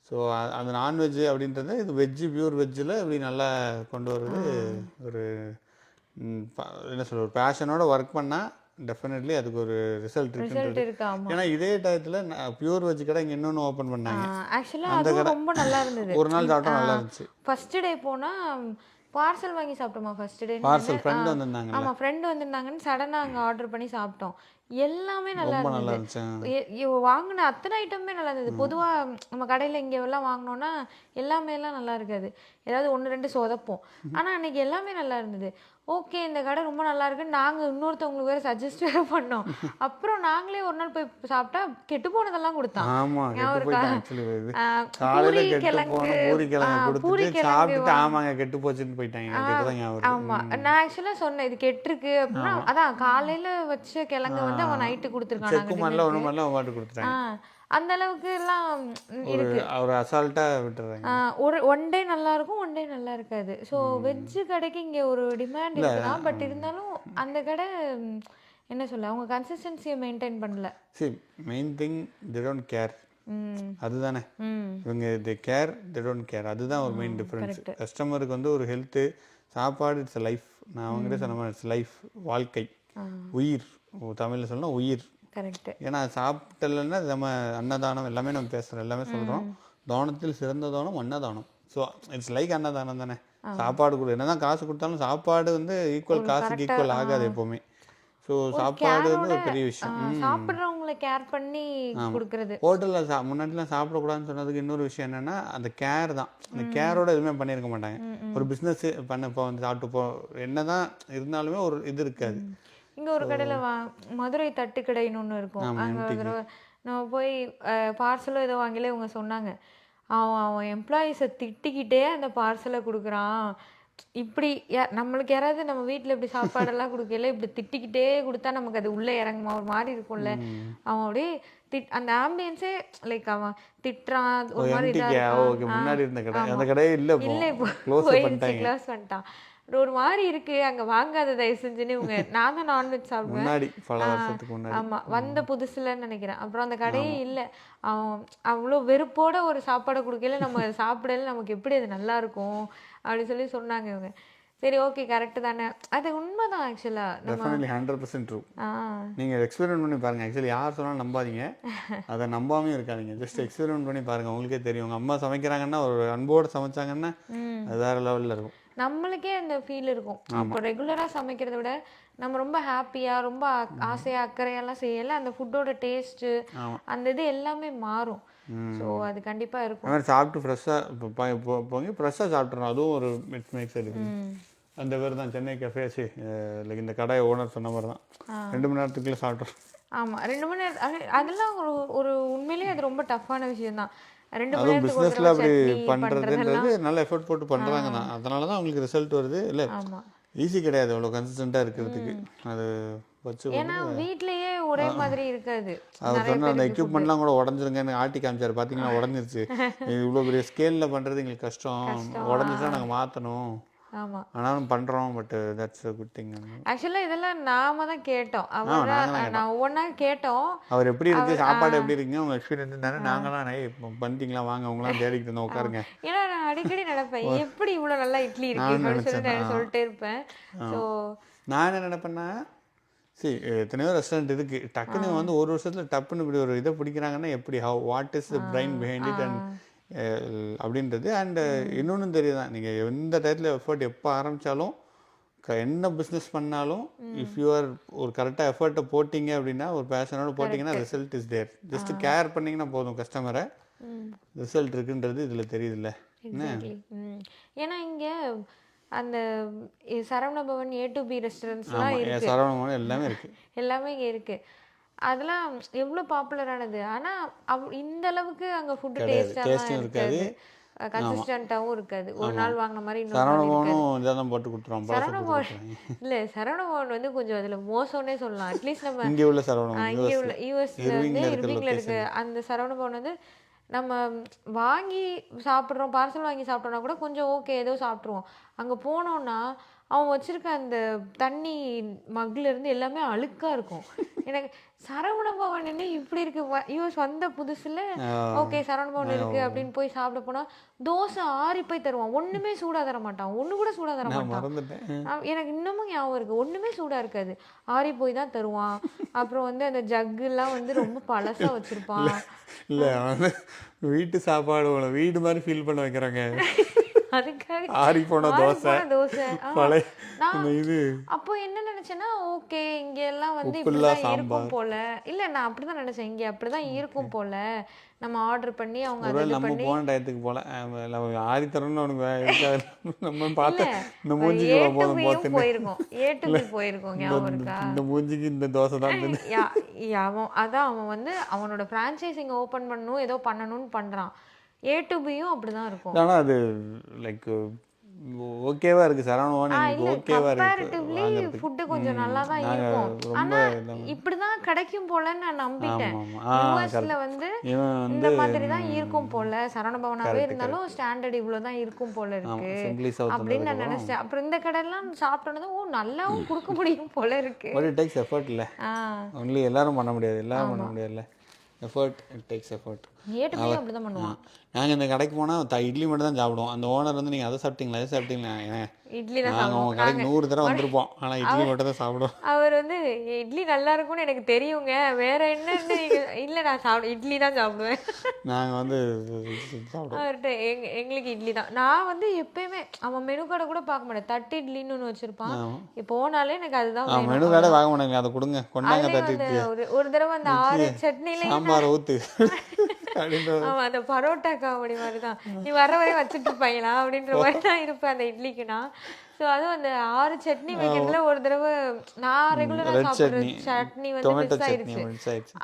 ஸோ அந்த நான்வெஜ் அப்படின்றது இது வெஜ்ஜு, பியூர் வெஜ்ஜில் இப்படி நல்லா கொண்டு வர்றது ஒரு என்ன சொல்ற, ஒரு பேஷனோட ஒர்க் பண்ணால் டெஃபினெட்லி அதுக்கு ஒரு ரிசல்ட் இருக்கு. ஏன்னா இதே டயத்தில் பியூர் வெஜ் கடை இங்கே இன்னொன்று ஓப்பன் பண்ணாங்க. ஆக்சுவலாக அது ரொம்ப நல்லா இருந்தது. ஒரு நாள் சாப்பிட்டா நல்லா இருந்துச்சு. ஃபர்ஸ்ட் டே போனால் பார்சல் வாங்கி சாப்பிட்டோமா, ஃபர்ஸ்ட் டே பார்சல் ஃப்ரெண்ட் வந்திருந்தாங்க. ஆமாம், ஃப்ரெண்டு வந்திருந்தாங்கன்னு சடனாக அங்கே ஆர்டர் பண்ணி சாப்பிட்டோம். எல்லாமே நல்லா இருந்துச்சு, வாங்கின அத்தனை ஐட்டமே நல்லா இருந்தது. பொதுவாக நம்ம கடையில் இங்கே எல்லாம் வாங்கினோன்னா எல்லாமே எல்லாம் நல்லா இருக்காது, ஏதாவது 1-2 சொதப்போம். ஆனால் அன்றைக்கி எல்லாமே நல்லா இருந்தது. ஓகே, இந்த கடை ரொம்ப நல்லா இருக்குன்னு நாங்கள் இன்னொருத்தவங்களுக்கு வேறு சஜஸ்ட் வேறு பண்ணோம். அப்புறம் நாங்களே ஒரு நாள் போய் சாப்பிட்டா கெட்டு போனதெல்லாம் கொடுத்தான். ஆமாம், நான் ஆக்சுவலாக சொன்னேன் இது கெட்டுருக்கு அப்படின்னா, அதான் காலையில் வச்ச கிழங்கு வந்து அவன் நைட்டு கொடுத்துருக்கான். அந்த அளவுக்கு எல்லாம் இருக்கு. ஒரு அசால்ட்டா விட்டுறாங்க. ஒரு ஒன் டே நல்லா இருக்கும், ஒன் டே நல்லா இருக்காது. ஸோ வெஜ்ஜு கடைக்கு இங்கே ஒரு டிமாண்ட் இருக்குதான், பட் இருந்தாலும் அந்த கடை என்ன சொல்ல, அவங்க கன்சிஸ்டன்சியை மெயின்டைன் பண்ணல. சரி, main thing they don't care, அதுதானே. இவங்க தே கேர், தே டோன்ட் கேர், அதுதான் ஒரு மெயின் டிஃப்ரென்ஸ். கஸ்டமருக்கு வந்து ஒரு ஹெல்த்து, சாப்பாடு, இட்ஸ் லைஃப். நான் அவங்ககிட்ட சொன்ன மாதிரி இட்ஸ் லைஃப், வாழ்க்கை, உயிர். தமிழில் சொல்லணும் உயிர். கரெக்ட். ஏன்னா சாப்பிட்டலன்னா நம்ம அன்னதானம் எல்லாமே நம்ம பேசுகிறோம், எல்லாமே சொல்கிறோம். தானத்தில் சிறந்த தானம் அன்னதானம். ஸோ இட்ஸ் லைக் அன்னதானம் தானே. சாப்பாடு கொடு, என்ன தான் காசு கொடுத்தாலும் சாப்பாடு வந்து ஈக்குவல், காசுக்கு ஈக்குவல் ஆகாது எப்போவுமே. ஸோ சாப்பாடு வந்து ஒரு பெரிய விஷயம். சாப்பிட்றவங்கள கேர் பண்ணி கொடுக்கறது. ஹோட்டலில் முன்னாடிலாம் சாப்பிடக்கூடாதுன்னு சொன்னதுக்கு இன்னொரு விஷயம் என்னென்னா அந்த கேர் தான். அந்த கேரோட எதுவுமே பண்ணியிருக்க மாட்டாங்க. ஒரு பிஸ்னஸ் பண்ண இப்போ வந்து சாப்பிட்டு போ என்ன தான் இருந்தாலுமே ஒரு இது இருக்காது. இங்கே ஒரு கடையில் மதுரை தட்டுக்கடைன்னு ஒன்று இருக்கும். அங்கே ஒரு தடவை நம்ம போய் பார்சலோ ஏதோ வாங்கல, இவங்க சொன்னாங்க அவன் எம்ப்ளாயீஸை திட்டிக்கிட்டே அந்த பார்சலை கொடுக்குறான். இப்படி நம்மளுக்கு யாராவது நம்ம வீட்டில் இப்படி சாப்பாடெல்லாம் கொடுக்கல, இப்படி திட்டிக்கிட்டே கொடுத்தா நமக்கு அது உள்ளே இறங்குமா ஒரு மாதிரி இருக்கும்ல. அவன் அப்படியே அந்த ஆம்பியன்ஸே லைக் அவன் திட்டுறான் ஒரு மாதிரி இல்லை, இப்போ க்ளோஸ் பண்ணிட்டான். ஒரு மாதிரி இருக்கு அங்க வாங்காத தயவு செஞ்சுன்னு. இவங்க நான் தான் நான்வெஜ் சாப்பிடுவேன். ஆமா, வந்த புதுசுலன்னு நினைக்கிறேன். அப்புறம் அந்த கடையே இல்லை. அவன் அவ்வளோ வெறுப்போட ஒரு சாப்பாடை கொடுக்கல, நம்ம சாப்பிடல, நமக்கு எப்படி அது நல்லா இருக்கும் அப்படின்னு சொல்லி சொன்னாங்க இவங்க. சரி, ஓகே, கரெக்டு தானே, அது உண்மைதான். ஆக்சுவலா டெஃபினெட்லி 100% ட்ரூ. நீங்கள் எக்ஸ்பெரிமெண்ட் பண்ணி பாருங்கள். ஆக்சுவலி யார் சொன்னாலும் நம்பாதீங்க, அதை நம்பாமையும் இருக்காதீங்க. ஜஸ்ட் எக்ஸ்பெரிமெண்ட் பண்ணி பாருங்கள், உங்களுக்கே தெரியும். உங்கள் அம்மா சமைக்கிறாங்கன்னா, ஒரு அன்போடு சமைச்சாங்கன்னா அது வேறு லெவலில் இருக்கும். நம்மளுக்கே அந்த ஃபீல் இருக்கும். இப்போ ரெகுலராக சமைக்கிறத விட நம்ம ரொம்ப ஹாப்பியாக, ரொம்ப ஆசையாக, அக்கறையெல்லாம் செய்யல, அந்த ஃபுட்டோட டேஸ்ட்டு, அந்த இது எல்லாமே மாறும். ஸோ அது கண்டிப்பாக இருக்கும். சாப்பிட்டு ஃப்ரெஷ்ஷாக போங்க, ஃப்ரெஷ்ஷாக சாப்பிட்றோம், அதுவும் ஒரு மேக்ஸ் இருக்குது. அந்த பேர் தான் சென்னை கஃபேஸு, லைக் இந்த கடை ஓனர் சொன்ன மாதிரி தான் 2 மணி நேரத்துக்குள்ளே சாப்பிட்றோம். ஆமாம், 2 மணி நேரம். அதெல்லாம் ஒரு உண்மையிலேயே அது ரொம்ப டஃப்பான விஷயம் தான். அதுவும் பிஸ்னஸில் அப்படி பண்ணுறதுன்றது நல்ல எஃபர்ட் போட்டு பண்ணுறாங்க தான். அதனால தான் அவங்களுக்கு ரிசல்ட் வருது. இல்லை ஈஸி கிடையாது அவ்வளோ கன்சிஸ்டண்ட்டாக இருக்கிறதுக்கு. அது வச்சு ஏன்னா வீட்லேயே ஒரே மாதிரி இருக்காது. அவர் சொன்ன அந்த எக்யூப்மெண்ட்லாம் கூட உடஞ்சிருங்கன்னு ஆட்டி காமிச்சார். பார்த்தீங்கன்னா உடஞ்சிருச்சு. இவ்வளோ பெரிய ஸ்கேலில் பண்ணுறது எங்களுக்கு கஷ்டம், உடஞ்சிச்சா நாங்கள் மாற்றணும். ஆமாம், ஆனாலும் பண்ணுறோம். But that's a good thing. ஆக்சுவலாக இதெல்லாம் நாம தான் கேட்டோம். நான் ஒவ்வொன்றா கேட்டோம். அவர் எப்படி இருக்குது, சாப்பாடு எப்படி இருக்குங்க, உங்கள் எக்ஸ்பீரியன்ஸ் இருந்தானே. நாங்களாம் பண்ணிட்டீங்களா, வாங்க அவங்களாம் தேடிக்கிட்டு இருந்தோம், உட்காருங்க. ஏன்னா நான் அடிக்கடி நினைப்பேன், எப்படி இவ்வளோ நல்லா இட்லி இருக்கு சொல்லிட்டே இருப்பேன். ஸோ நான் என்ன நினைப்பேன்னா, சரி எத்தனையோ ரெஸ்டாரண்ட் இருக்குது, டக்குன்னு வந்து ஒரு வருஷத்தில் டப்புன்னு இப்படி ஒரு இதை பிடிக்கிறாங்கன்னா எப்படி, what is the brain behind it and அப்படின்றது. அண்டு இன்னொன்று தெரியுதான், நீங்கள் எந்த டயத்தில் எஃபர்ட் எப்போ ஆரம்பித்தாலும், என்ன பிஸ்னஸ் பண்ணாலும், இஃப் யூஆர் ஒரு கரெக்டாக எஃபர்ட்டை போட்டிங்க அப்படின்னா, ஒரு பேஷனோட போட்டிங்கன்னா result is there. Just care பண்ணிங்கன்னா போதும் கஸ்டமரை, ரிசல்ட் இருக்குன்றது இதில் தெரியுதுல்ல. ஏன்னா இங்கே அந்த Saravana Pawan, A to B ரெஸ்டாரண்ட்ஸ்லாம் இருக்குது. சரவண பவன் எல்லாமே இருக்குது, எல்லாமே இங்கே இருக்குது. அதெல்லாம் எவ்வளோ பாப்புலரானது. ஆனால் இந்த அளவுக்கு அங்கே ஃபுட்டு டேஸ்ட்டாக இருக்காது, கன்சிஸ்டண்ட்டாகவும் இருக்காது. ஒரு நாள் வாங்கின மாதிரி சரவணபவனும் போட்டு கொடுத்துருவோம். சரவணபவன் இல்லை, சரவணபவன் வந்து கொஞ்சம் அதில் மோசம்னே சொல்லலாம். அட்லீஸ்ட் நம்ம இங்கே உள்ள சரவணபவன், இங்கே உள்ள யூஎஸ்ல வந்து இர்விங்கில் இருக்கு அந்த சரவணபவன் வந்து நம்ம வாங்கி சாப்பிட்றோம், பார்சல் வாங்கி சாப்பிட்டோம்னா கூட கொஞ்சம் ஓகே, ஏதோ சாப்பிட்ருவோம். அங்கே போனோன்னா அவன் வச்சிருக்க அந்த தண்ணி மக்ல இருந்து எல்லாமே அழுக்கா இருக்கும். எனக்கு சரவணபவன் என்ன இப்படி இருக்கு. யூஎஸ் வந்த புதுசுல ஓகே சரவணபவன் இருக்கு அப்படின்னு போய் சாப்பிட போனா தோசை ஆறி போய் தருவான். ஒண்ணுமே சூடா தர மாட்டான், ஒண்ணு கூட சூடா தர மாட்டான். எனக்கு இன்னமும் ஞாபகம் இருக்கு, ஒண்ணுமே சூடா இருக்காது, ஆறி போய் தான் தருவான். அப்புறம் வந்து அந்த ஜக்கு எல்லாம் வந்து ரொம்ப பழசா வச்சிருப்பான். இல்ல வீட்டு சாப்பாடு வீடு மாதிரி ஃபீல் பண்ண வைக்கிறாங்க. ஆறி போன தோசை. அப்போ என்ன நினைச்சேன்னா, ஓகே இங்க எல்லாம் வந்து இப்படிதான் இருக்கும் போல. இல்ல நான் அப்படிதான் நினைச்சேன், இங்க அப்படிதான் இருக்கும் போல. நம்ம ஆர்டர் பண்ணி அவங்க அது பண்ணி போன டயத்துக்கு போல ஆறி தரணும்னு அவனுக்கு நம்ம பார்த்து இந்த மூஞ்சிக்கு போயிருக்கோம். A to B போயிருக்கோம், ஞாபகம் இருக்கா? இந்த மூஞ்சிக்கு இந்த தோசை தான். அவன் வந்து அவனோட பிரான்ச்சைசிங் ஓபன் பண்ணணும், ஏதோ பண்ணணும்னு பண்றான். A to B-யும் அப்படிதான் இருக்கும். ஆனால் அது லைக் ஓகேவா இருக்கு. சரவணபவன் எனக்கு ஓகேவா இருக்கு. கம்பேரிட்டிவ்லி ஃபுட் கொஞ்சம் நல்லா தான் இருக்கும். ஆனா இப்படிதான் கிடைக்கும் போலன்னு நான் நம்பிட்டேன். யூஎஸ்ல வந்து இந்த மாதிரி தான் இருக்கும் போல, சரவணபவனாவே இருந்தாலும் ஸ்டாண்டர்ட் இவ்வளவு தான் இருக்கும் போல இருக்கு அப்படின்னு நான் நினைச்சேன். அப்புறம் இந்த கடையெல்லாம் சாப்பிட்டோன்னே ஓ நல்லாவும் கொடுக்க முடியும் போல இருக்கு. பட் இட் டேக்ஸ் எஃபர்ட் இல்ல, ஒன்லி எல்லாரும் பண்ண முடியாது, எல்லாரும் பண்ண முடியாதுல்ல. Effort, it takes effort. ஏட்டுமையும் அப்படி தான் பண்ணுவான். நாங்கள் இந்த கடைக்கு போனால் இட்லி மட்டும் தான் சாப்பிடுவோம். அந்த ஓனர் வந்து நீங்கள் அதை சாப்பிட்டீங்களா அதை சாப்பிட்டீங்களா, இட்லி தான் நாங்கள் சாப்பிடுவோம். உங்கள் கடைக்கு 100 தடவை வந்திருப்போம், ஆனால் இட்லி மட்டும் தான் சாப்பிடுவோம். அவர் வந்து இட்லி நல்லா இருக்கும்னு எனக்கு தெரியுங்க, வேற என்னன்னு இல்லை நான் இட்லி தான் சாப்பிடுவேன். நாங்கள் வந்து சாப்பிடுவோம். அவர்கிட்ட எங்களுக்கு இட்லி தான். நான் வந்து எப்பயுமே அவன் மெனு கடை கூட பார்க்க மாட்டேன். தட்டு இட்லின்னு ஒன்று வச்சிருப்பான். போனாலே எனக்கு அதுதான் வேணும். மெனு கடை வாங்க மாட்டாங்க, அதை கொடுங்க கொண்டாங்க அதுலயும் தட்டு அந்த இட்லி, ஒரு தடவை அந்த 6 சட்னில சாம்பார் ஊற்று அப்படின்ற. அவன் அந்த பரோட்டா காமெடி மாதிரி தான், நீ வர வரையும் வச்சுட்டு இருப்பாங்களா அப்படின்ற மாதிரி தான் இருப்பேன் அந்த இட்லிக்கு நான். ஸோ அதுவும் அந்த 6 சட்னி வைக்கிறதுல ஒரு தடவை நான் ரெகுலராக சாப்பிட்ற சட்னி வந்து டொமேட்டோ மிஸ் சட்னி ஆயிடுச்சு. மிஸ் ஆயிடுச்சு.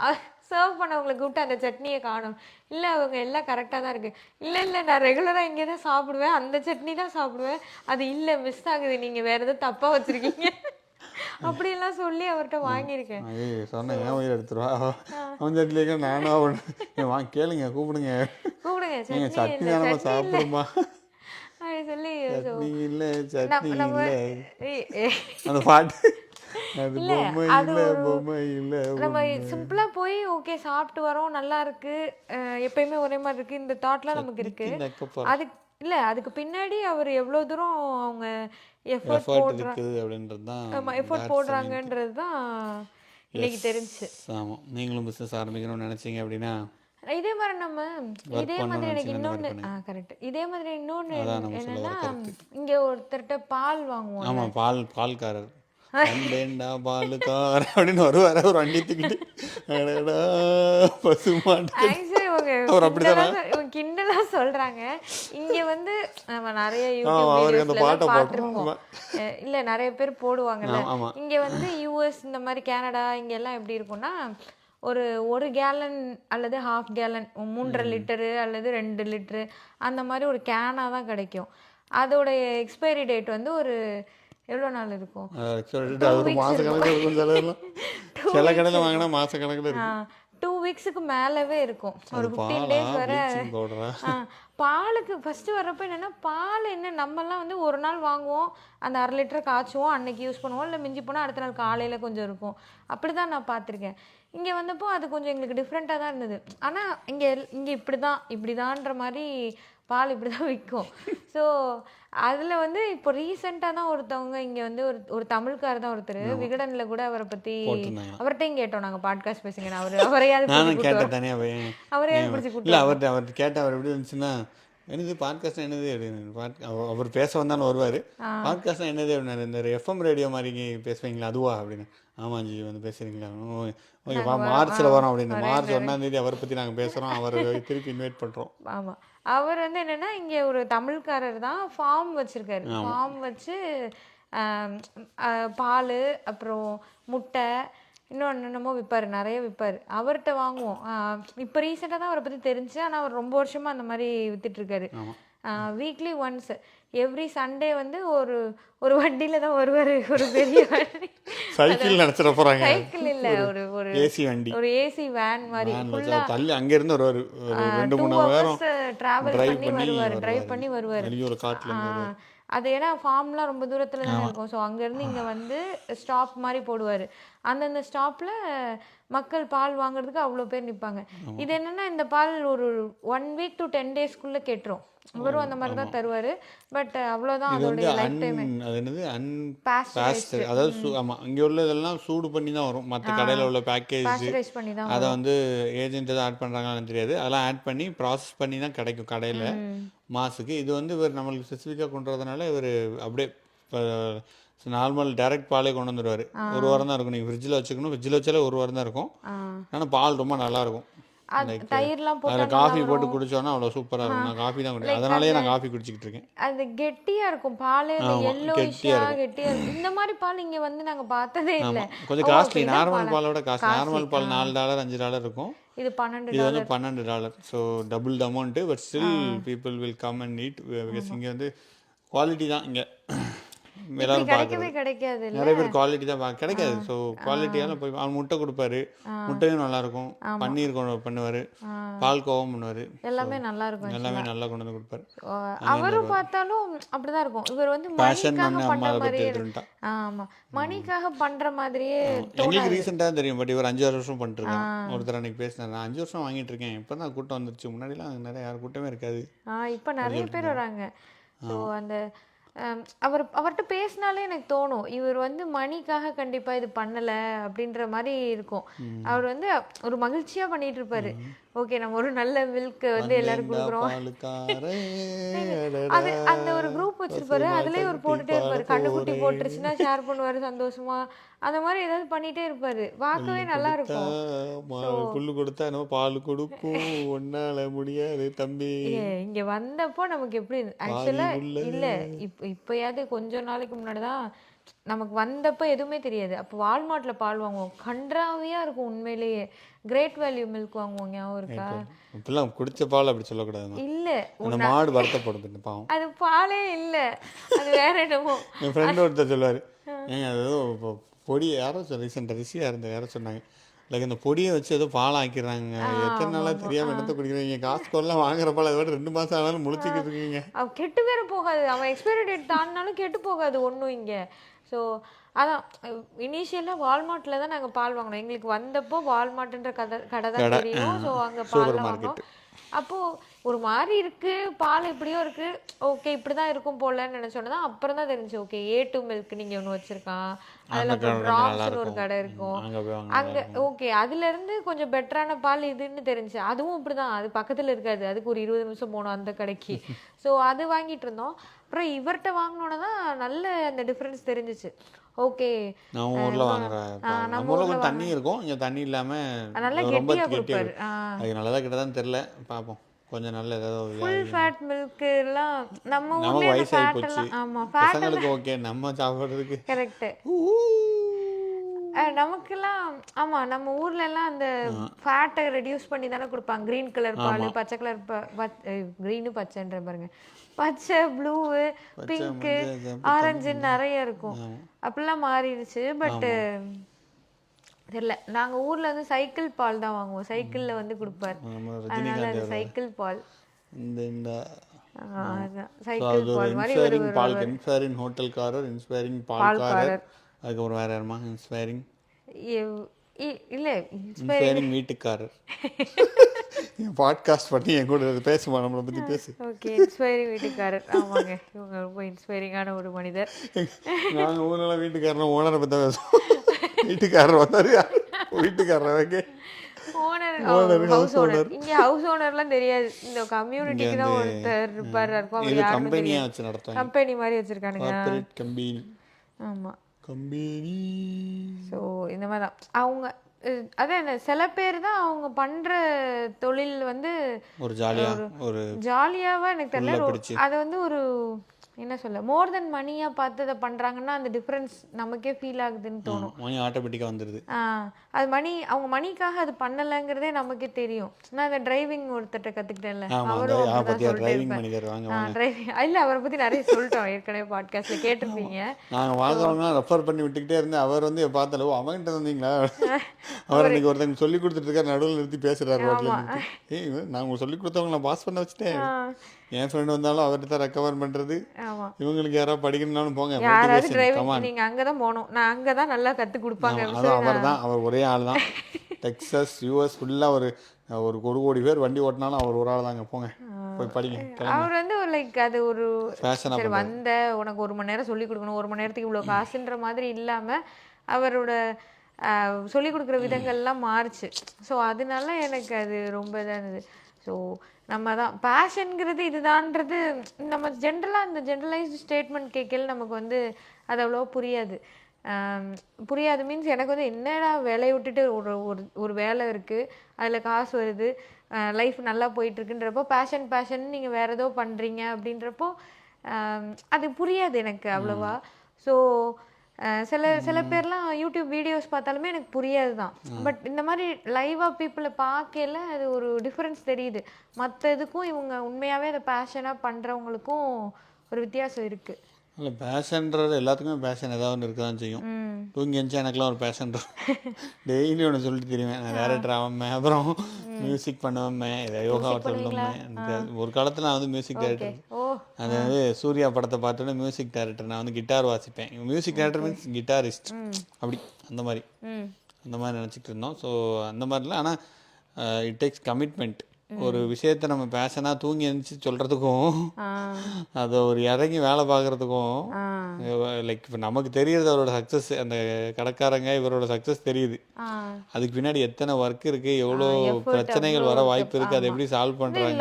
சர்வ் பண்ணவங்களை கூப்பிட்டு அந்த சட்னியை காணும். இல்லை அவங்க எல்லாம் கரெக்டாக தான் இருக்கு. இல்லை இல்லை நான் ரெகுலராக இங்கே தான் சாப்பிடுவேன், அந்த சட்னி தான் சாப்பிடுவேன், அது இல்லை மிஸ் ஆகுது, நீங்கள் வேற எதுவும் தப்பாக வச்சுருக்கீங்க அப்படியெல்லாம் சொல்லி அவர்கிட்ட வாங்கியிருக்கேன். சொன்னேன் ஏன் உயிர் எடுத்துருவா அவன் சட்னிலேயே நானும் அவன் கேளுங்க கூப்பிடுங்க கூப்பிடுங்க சட்னி தானே சாப்பிடுமா அப்படி சொல்லி சட்னி இல்லை சட்னி நம்ம இல்லை அந்த பாட்டு அது இல்ல, பொம்மை அது இல்லை ஒரு பொம்மை இல்லை. நம்ம சிம்பிளா போய் ஓகே சாப்பிட்டு வரோம், நல்லா இருக்கு, எப்பயுமே ஒரே மாதிரி இருக்கு, இந்த தாட்லாம் நமக்கு இருக்கு. அதுக்கு இல்ல அதுக்கு பின்னாடி அவர் எவ்வளவு தூரம் அவங்க எஃபோர்ட் இருக்குது அப்படின்றது தான். ஆமா எஃபோர்ட் போடுறாங்கன்றது தான் இன்னைக்கு தெரிஞ்சுச்சு. ஆமாம், நீங்களும் பிஸ்னஸ் ஆரம்பிக்கணும்னு நினைச்சீங்க அப்படின்னா இதே மாதிரி நம்ம இதே மாதிரி எனக்கு இன்னொன்னு கரெக்ட் இதே மாதிரி இன்னொன்னு என்னன்னா, இங்க ஒருத்தர்கிட்ட பால் வாங்குவோம். ஆமா பால்காரர் வந்தேன்டா பாலுக்கார் அப்படின்னு வருவார், ஒரு வண்டி தூக்கிட்டு பசுமாட்டு. அவர் அப்படிதான் கிண்டலா சொல்றாங்க. இங்க வந்து நம்ம நிறைய யூடியூப் பார்த்திருப்போம், இல்ல நிறைய பேர் போடுவாங்கல்ல. இங்க வந்து யூஎஸ் இந்த மாதிரி கனடா இங்க எல்லாம் எப்படி இருக்கும்னா, ஒரு கேலன் அல்லது ஹாஃப் கேலன் 3.5 லிட்டரு அல்லது 2 லிட்டரு அந்த மாதிரி ஒரு கேனா தான் கிடைக்கும். அதோட எக்ஸ்பைரி டேட் வந்து ஒரு எவ்வளோ நாள் இருக்கும், மாசக்கணக்கில் இருக்கும். சில கடையில் வாங்கினா மாசக்கணக்கில் இருக்கும். 2 வீக்ஸுக்கு மேலவே இருக்கும், ஒரு 15 டேஸ் வரை. பாலுக்கு ஃபர்ஸ்ட் வர்றப்ப என்னன்னா, பால் என்ன நம்மலாம் வந்து ஒரு நாள் வாங்குவோம், அந்த 1/2 லிட்டர் காய்ச்சுவோம், அன்னைக்கு யூஸ் பண்ணுவோம், இல்லை மிஞ்சி போனால் அடுத்த நாள் காலையில் கொஞ்சம் இருக்கும். அப்படி தான் நான் பார்த்துருக்கேன். இங்கே வந்தப்போ அது கொஞ்சம் எங்களுக்கு டிஃப்ரெண்ட்டாக தான் இருந்தது. ஆனால் இங்கே இப்படிதான்ற மாதிரி பால் இப்படி தான் விற்கும். ஸோ அதில் வந்து இப்போ ரீசெண்டாக தான் ஒருத்தவங்க இங்கே வந்து ஒரு தமிழ்காரர் தான் ஒருத்தர் விகடனில் கூட அவரை பற்றி அவர்கிட்டையும் கேட்டோம் நாங்கள், பாட்காஸ்ட் பேசுங்க, அவரையாவது கேட்டேன் தனியாக அவரையாவது பிடிச்சி கூட்டு. இல்லை அவர் கேட்டால் அவர் எப்படி இருந்துச்சுன்னா, என்னது பாட்காஸ்ட் என்னது அப்படின்னு அவர் பேச வந்தாலும் வருவார். பாட்காஸ்ட் என்னது அப்படின்னா, இந்த எஃப்எம் ரேடியோ மாதிரி பேசுவீங்களா அதுவா அப்படின்னு. ஆமாம் ஜி வந்து பேசுகிறீங்களா, ஓகேப்பா மார்ச்சில் வரோம் அப்படின்னு. மார்ச் 1ஆம் தேதி அவரை பற்றி நாங்கள் பேசுகிறோம், அவரை திருப்பி இன்வைட் பண்ணுறோம். ஆமாம், அவர் வந்து என்னென்னா இங்கே ஒரு தமிழ்காரர் தான், ஃபார்ம் வச்சுருக்காரு. ஃபார்ம் வச்சு பால் அப்புறம் முட்டை இன்னொன்று என்னமோ விற்பார், நிறைய விற்பார். அவர்கிட்ட வாங்குவோம். இப்போ ரீசெண்டாக தான் அவரை பற்றி தெரிஞ்சு, ஆனால் அவர் ரொம்ப வருஷமாக அந்த மாதிரி விற்றுட்ருக்காரு. வீக்லி ஒன்ஸ் எவ்ரி சண்டே வந்து ஒரு வண்டியில் தான் வருவார், ஒரு பெரிய வண்டி. சைக்கிள் நடத்திட போகிறாங்க, சைக்கிள் இல்லை, ஒரு ஏசி வண்டி, ஒரு ஏசி வேன் மாதிரி ஃபுல்லாக அங்கேருந்து ஒரு 2-3 நேரம் டிரைவ் பண்ணி வருவார். அது ஏன்னா ஃபார்ம்லாம் ரொம்ப தூரத்தில் தான் இருக்கும். ஸோ அங்கேருந்து இங்கே வந்து ஸ்டாப் மாதிரி போடுவார். அந்தந்த ஸ்டாப்பில் மக்கள் பால் வாங்குறதுக்கு அவ்வளோ பேர் நிற்பாங்க. இது என்னென்னா, இந்த பால் ஒரு 1 வீக் to 10 டேஸ்க்குள்ளே கெட்டுரும். இவரும் அந்த மாதிரி தான் தருவார். பட் அவ்வளோதான் அதோடைய லைஃப் டைம். அது என்னது அன்பாஸ்டர், அதாவது ஆமாம் இங்கே உள்ள இதெல்லாம் சூடு பண்ணி தான் வரும். மற்ற கடையில் உள்ள பேக்கேஜ் பண்ணி தான் அதை வந்து ஏஜென்ட் எதாவது ஆட் பண்ணுறாங்கன்னு தெரியாது, அதெல்லாம் ஆட் பண்ணி ப்ராசஸ் பண்ணி தான் கிடைக்கும் கடையில் மாசுக்கு. இது வந்து இவர் நம்மளுக்கு ஸ்பெசிஃபிக்காக கொண்டு வரதுனால இவர் அப்படியே இப்போ நார்மல் டைரக்ட் பாலே கொண்டு வந்துடுவார். ஒரு வாரம் தான் இருக்கும், நீங்கள் ஃப்ரிட்ஜில் வச்சுக்கணும். ஃப்ரிட்ஜில் வச்சாலே ஒரு வாரம் தான் இருக்கும். ஆனால் பால் ரொம்ப நல்லாயிருக்கும். தயிர்லாம் போட்டு காஃபி போட்டு குடிச்சோன்னா அவ்வளோ சூப்பராக இருக்கும். நான் காஃபி தான் குடிப்பேன், அதனாலேயே நான் காஃபி குடிச்சிக்கிட்டு இருக்கேன். அது கெட்டியாக இருக்கும் பால், எல்லோயிஷாக கெட்டியாக இருக்கும். இந்த மாதிரி பால் இங்கே வந்து நாங்கள் பார்த்ததே இல்லை. கொஞ்சம் காஸ்ட்லி, நார்மல் பாலோட காஸ்ட்லி. நார்மல் பால் $4 $5 இருக்கும், இது $12. இது வந்து $12. So double the amount. But still people will come and eat because இங்கே வந்து குவாலிட்டி தான் இங்கே இப்படி எல்லாரும் கிடைக்கவே பார்க்குறது. கிடைக்காது இல்ல. நிறைய பேர் குவாலிட்டி தான் கிடைக்காது. ஸோ குவாலிட்டியால போய் அவர் முட்டை கொடுப்பாரு, முட்டையும் நல்லாயிருக்கும், பன்னீர் கொண்டு பண்ணுவார், பால் கோவம் பண்ணுவார், எல்லாமே நல்லா இருக்கும் எல்லாமே நல்லா கொண்டு வந்து கொடுப்பாரு. அவரும் பார்த்தாலும் அப்படிதான் இருக்கும். இவர் வந்து பேஷன் மணிக்காக நான் பண்ற அம்மா அதை பற்றி மாதிரியே எடுத்துட்டா. ஆமா, மணிக்காக பண்ற மாதிரியே எங்களுக்கு ரீசெண்டாக தெரியும், பட் இவர் 5-6 வருஷம் பண்ணிட்டுருக்கான். ஒருத்தர் அன்னைக்கு பேசினார், நான் 5 வருஷம் வாங்கிட்டு இருக்கேன், இப்போ தான் கூட்டம் வந்துருச்சு, முன்னாடிலாம் அங்கே நிறைய யார் கூட்டமே இருக்காது. இப்போ நிறைய பேர் வராங்க. ஸோ அந்த அவர்கிட்ட பேசினாலே எனக்கு தோணும், இவர் வந்து மணிக்காக கண்டிப்பா இது பண்ணல அப்படின்ற மாதிரி இருக்கும். அவர் வந்து ஒரு மகிழ்ச்சியா பண்ணிட்டு இருப்பாரு. ஓகே, நம்ம ஒரு நல்ல மில்க் வந்து எல்லாரும் கொடுக்குறோம். அது அந்த ஒரு குரூப் வச்சிருப்பாரு, அதுலயே ஒரு போட்டுட்டே இருப்பாரு. கண்ணுக்குட்டி போட்டுருச்சுன்னா ஷேர் பண்ணுவாரு சந்தோஷமா. அந்த மாதிரி ஏதாவது பண்ணிட்டே இருப்பாரு, பார்க்கவே நல்லா இருக்கும். புல்லு கொடுத்தா நம்ம பால் கொடுக்கும், ஒன்னால முடியாது தம்பி. இங்க வந்தப்போ நமக்கு எப்படி ஆக்சுவலா இல்ல, இப்பயாவது கொஞ்ச நாளைக்கு முன்னாடிதான் நமக்கு வந்தப்ப எதுவுமே தெரியாது. அப்போ வால்மார்ட்ல பால் வாங்குவோம், கன்றாவியா இருக்கும் உண்மையிலேயே. கிரேட் வேல்யூ மில்க் வாங்குவோம், ஞாபகம் இருக்கா? இப்பெல்லாம் குடிச்ச பால் அப்படி சொல்லக்கூடாது. இல்ல, அந்த மாடு வருத்தப்படுது பாவம். அது பாலே இல்ல, அது வேற என்னமோ. என் ஃப்ரெண்ட் ஒருத்தர் சொல்லுவாரு, ஏங்க அது ஏதோ பொடி யாரோ ரீசெண்டாக ரிஷியா இருந்த யாரோ சொன்னாங்க, லைக் இந்த பொடியை வச்சு ஏதோ பால் ஆக்கிடுறாங்க, எத்தனை நாளாக தெரியாமல் என்னத்தை குடிக்கிறீங்க, காசுக்கெல்லாம் வாங்குற பால் அதை விட 2 மாதம் ஆனாலும் முழிச்சிக்கிட்டு இருக்கீங்க. அவன் கெட்டு வேற போகாது, அவன் எக்ஸ்பைரி டேட் தாண்டினாலும் கெட்டு போகாது ஒன்றும் இங்கே. ஸோ அதான் இனிஷியலாக வால்மார்ட்டில் தான் நாங்கள் பால் வாங்கினோம். எங்களுக்கு வந்தப்போ வால்மார்ட்ன்ற கடை தான் தெரியும். ஸோ அங்கே பால் வாங்கினோம். அப்போது ஒரு மாதிரி இருக்குது, பால் எப்படியோ இருக்குது, ஓகே இப்படி தான் இருக்கும் போலன்னு நினச்சோன்னா தான் அப்புறம் தான் தெரிஞ்சு, ஓகே A2 மில்க் நீங்கள் ஒன்று வச்சுருக்கான், அதில் அப்புறம் ட்ராப்ஸ்னு ஒரு கடை இருக்கும் அங்கே. ஓகே, அதுலேருந்து கொஞ்சம் பெட்டரான பால் இதுன்னு தெரிஞ்சு. அதுவும் இப்படி தான், அது பக்கத்தில் இருக்காது, அதுக்கு ஒரு 20 நிமிஷம் போகணும் அந்த கடைக்கு. ஸோ அது வாங்கிட்டு இருந்தோம். அப்புறம் இவர்கிட்ட வாங்கினோன்னா தான் நல்ல அந்த டிஃப்ரென்ஸ் தெரிஞ்சிச்சு. ஓகே, நம்ம ஊர்ல நம்ம ஊர்ல கொஞ்சம் தண்ணி இருக்கும், இங்க தண்ணி இல்லாம நல்லா ரொம்ப கெட்டியா கெட்டியா கொடுப்பாரு. அது நல்லதா கிட்டதான் தெரியல, பாப்போம். கொஞ்சம் நல்ல ஏதாவது ஃபுல் ஃபேட் மில்க் எல்லாம் நம்ம நம்ம ஊர்ல அந்த வயசாகி ஃபேட் போச்சு, எல்லாம் ஆமா ஃபேட் பசங்களுக்கு ஓகே, நம்ம சாப்பிட்றதுக்கு கரெக்ட். நமக்கெல்லாம் ஆமா, நம்ம ஊர்ல எல்லாம் அந்த ஃபேட்டை ரெடியூஸ் பண்ணி தானே கொடுப்பாங்க. கிரீன் கலர் பால், பச்சை கலர் கிரீனு பச்சைன்ற பாருங்க, பச்சை ப்ளூ பிங்க்கு ஆரஞ்சு நிறைய இருக்கும். அப்படிலாம் மாறிடுச்சு. பட் தெரியல, நாங்க ஊர்ல வந்து சைக்கிள் பால் தான் வாங்குவோம், சைக்கிள்ல வந்து கொடுப்பாரு, அதனால அது சைக்கிள் பால். இந்த சைக்கிள் பால் மாதிரி பால் இன்ஸ்பைரிங் ஹோட்டல்காரர், இன்ஸ்பைரிங் பால்காரர், அதுக்கப்புறம் வேற யாருமா இன்ஸ்பைரிங் இல்ல இன்ஸ்பைரிங் வீட்டுக்காரர். பாட்காஸ்ட் பண்ணி என் கூட பேசுமா, நம்மளை பற்றி பேசு. ஓகே, இன்ஸ்பைரிங் வீட்டுக்காரர். ஆமாங்க, இவங்க ரொம்ப இன்ஸ்பைரிங்கான ஒரு மனிதர். நாங்கள் ஊரெல்லாம் வீட்டுக்காரர் ஓனரை பற்றி தான் பேசுவோம். வீட்டுக்காரர் வந்தாரு, வீட்டுக்காரர் ஓனர், ஹவுஸ் ஓனர். இங்க ஹவுஸ் ஓனர்லாம் தெரியாது, இந்த கம்யூனிட்டிக்கு தான் ஒருத்தர் இருப்பாரு இருக்கும். அவர் யாருன்னு கம்பெனியா வச்சு நடத்துவாங்க, கம்பெனி மாதிரி வச்சிருக்கானுங்க. கம்பெனி. ஆமா, கம்பெனி. ஸோ இந்த மாதிரி தான் அவங்க. அதான் சில பேர் தான் அவங்க பண்ற தொழில் வந்து ஒரு ஜாலியாவா எனக்கு தெரியல, அதை வந்து ஒரு என்ன சொல்ல, மோர் தென் மணியா பார்த்து அதை பண்றாங்கன்னா அந்த டிஃபரன்ஸ் நமக்கே ஃபீல் ஆகுதுன்னு தோணும். மணி ஆட்டோமேட்டிக்கா வந்துருது. அது மணி அவங்க மணிக்காக அது பண்ணலங்கிறதே நமக்கே தெரியும். நான் அந்த டிரைவிங் ஒருத்தட்ட கத்துக்கிட்டேன்ல, அவரும் டிரைவிங் இல்ல, அவரை பத்தி நிறைய சொல்லிட்டோம் ஏற்கனவே, பாட்காஸ்ட்ல கேட்டிருப்பீங்க. நாங்க வாங்குறவங்க ரெஃபர் பண்ணி விட்டுக்கிட்டே இருந்தேன். அவர் வந்து பார்த்தாலும் அவங்கிட்ட வந்தீங்களா, அவர் இன்னைக்கு ஒருத்தங்க சொல்லி கொடுத்துட்டு இருக்காரு, நடுவில் நிறுத்தி பேசுறாரு. நான் உங்களுக்கு சொல்லி கொடுத்தவங்க நான் பாஸ் பண்ண வச்சுட்டேன், என் ஃப்ரெண்ட் வந்தாலும் அவர்கிட்ட தான் ரெக்கவர் பண்றது. இவங்களுக்கு யாராவது படிக்கணும்னாலும் போங்க, யாராவது டிரைவிங் நீங்க அங்கதான் போகணும், நான் அங்கதான் நல்லா கத்து கொடுப்பாங்க. அவர் தான், அவர் ஒரே ஆள் தான். டெக்சாஸ் யூஎஸ் ஃபுல்லா ஒரு 1 கோடி பேர் வண்டி ஓட்டினாலும் அவர் ஒரு ஆள் தாங்க, போங்க போய் படிங்க. அவர் வந்து லைக் அது ஒரு சரி வந்த உனக்கு 1 மணி நேரம் சொல்லி கொடுக்கணும், 1 மணி நேரத்துக்கு இவ்வளவு காசுன்ற மாதிரி இல்லாம அவரோட சொல்லிக் கொடுக்குற விதங்கள்லாம் மாறுச்சு. ஸோ அதனால எனக்கு அது ரொம்ப இதாக இருந்தது. ஸோ நம்ம தான் பேஷனுங்கிறது இதுதான்றது நம்ம ஜென்ரலாக இந்த ஜென்ரலைஸ்டு ஸ்டேட்மெண்ட் கேட்கல நமக்கு வந்து அது அவ்வளோ புரியாது. புரியாது மீன்ஸ் எனக்கு வந்து என்னடா வேலையை விட்டுட்டு ஒரு வேலை இருக்குது, அதில் காசு வருது, லைஃப் நல்லா போயிட்டுருக்குன்றப்போ பேஷன் நீங்கள் வேறு ஏதோ பண்ணுறீங்க அப்படின்றப்போ அது புரியாது எனக்கு அவ்வளோவா. ஸோ சில பேர்லாம் யூடியூப் வீடியோஸ் பார்த்தாலுமே எனக்கு புரியாது தான். பட் இந்த மாதிரி லைவாக பீப்புளை பார்க்கல அது ஒரு டிஃப்ரென்ஸ் தெரியுது. மற்ற இதுக்கும் இவங்க உண்மையாகவே அதை பேஷனாக பண்ணுறவங்களுக்கும் ஒரு வித்தியாசம் இருக்குது. இல்லை பேஷன்றது எல்லாத்துக்குமே பேஷன் ஏதாவது ஒன்று இருக்க தான் செய்யும். தூங்கி எழுந்துச்சா எனக்குலாம் ஒரு பேஷன் இருக்கும். டெய்லி ஒன்று சொல்லிட்டு தெரியுவேன், நான் டேரக்டர் ஆவேன், அப்புறம் மியூசிக் பண்ணுவேன், இதை யோகா சொல்லுவேன். ஒரு காலத்தில் நான் வந்து மியூசிக் டைரக்டர். அது வந்து சூர்யா படத்தை பார்த்தோன்னே மியூசிக் டைரக்டர், நான் வந்து கிட்டார் வாசிப்பேன். மியூசிக் டைரக்டர் மீன்ஸ் கிட்டாரிஸ்ட் அப்படி அந்த மாதிரி நினச்சிட்டு இருந்தோம். ஸோ அந்த மாதிரிலாம். ஆனால் இட் டேக்ஸ் கமிட்மெண்ட். ஒரு விஷயத்த நம்ம பேஷனாக தூங்கி எழுந்துச்சு சொல்கிறதுக்கும் அதை ஒரு இறங்கி வேலை பார்க்குறதுக்கும் லைக் இப்போ நமக்கு தெரியுது அவரோட சக்ஸஸ், அந்த கடைக்காரங்க இவரோட சக்ஸஸ் தெரியுது. அதுக்கு பின்னாடி எத்தனை ஒர்க் இருக்குது, எவ்வளோ பிரச்சனைகள் வர வாய்ப்பு இருக்குது, அதை எப்படி சால்வ் பண்ணுறாங்க.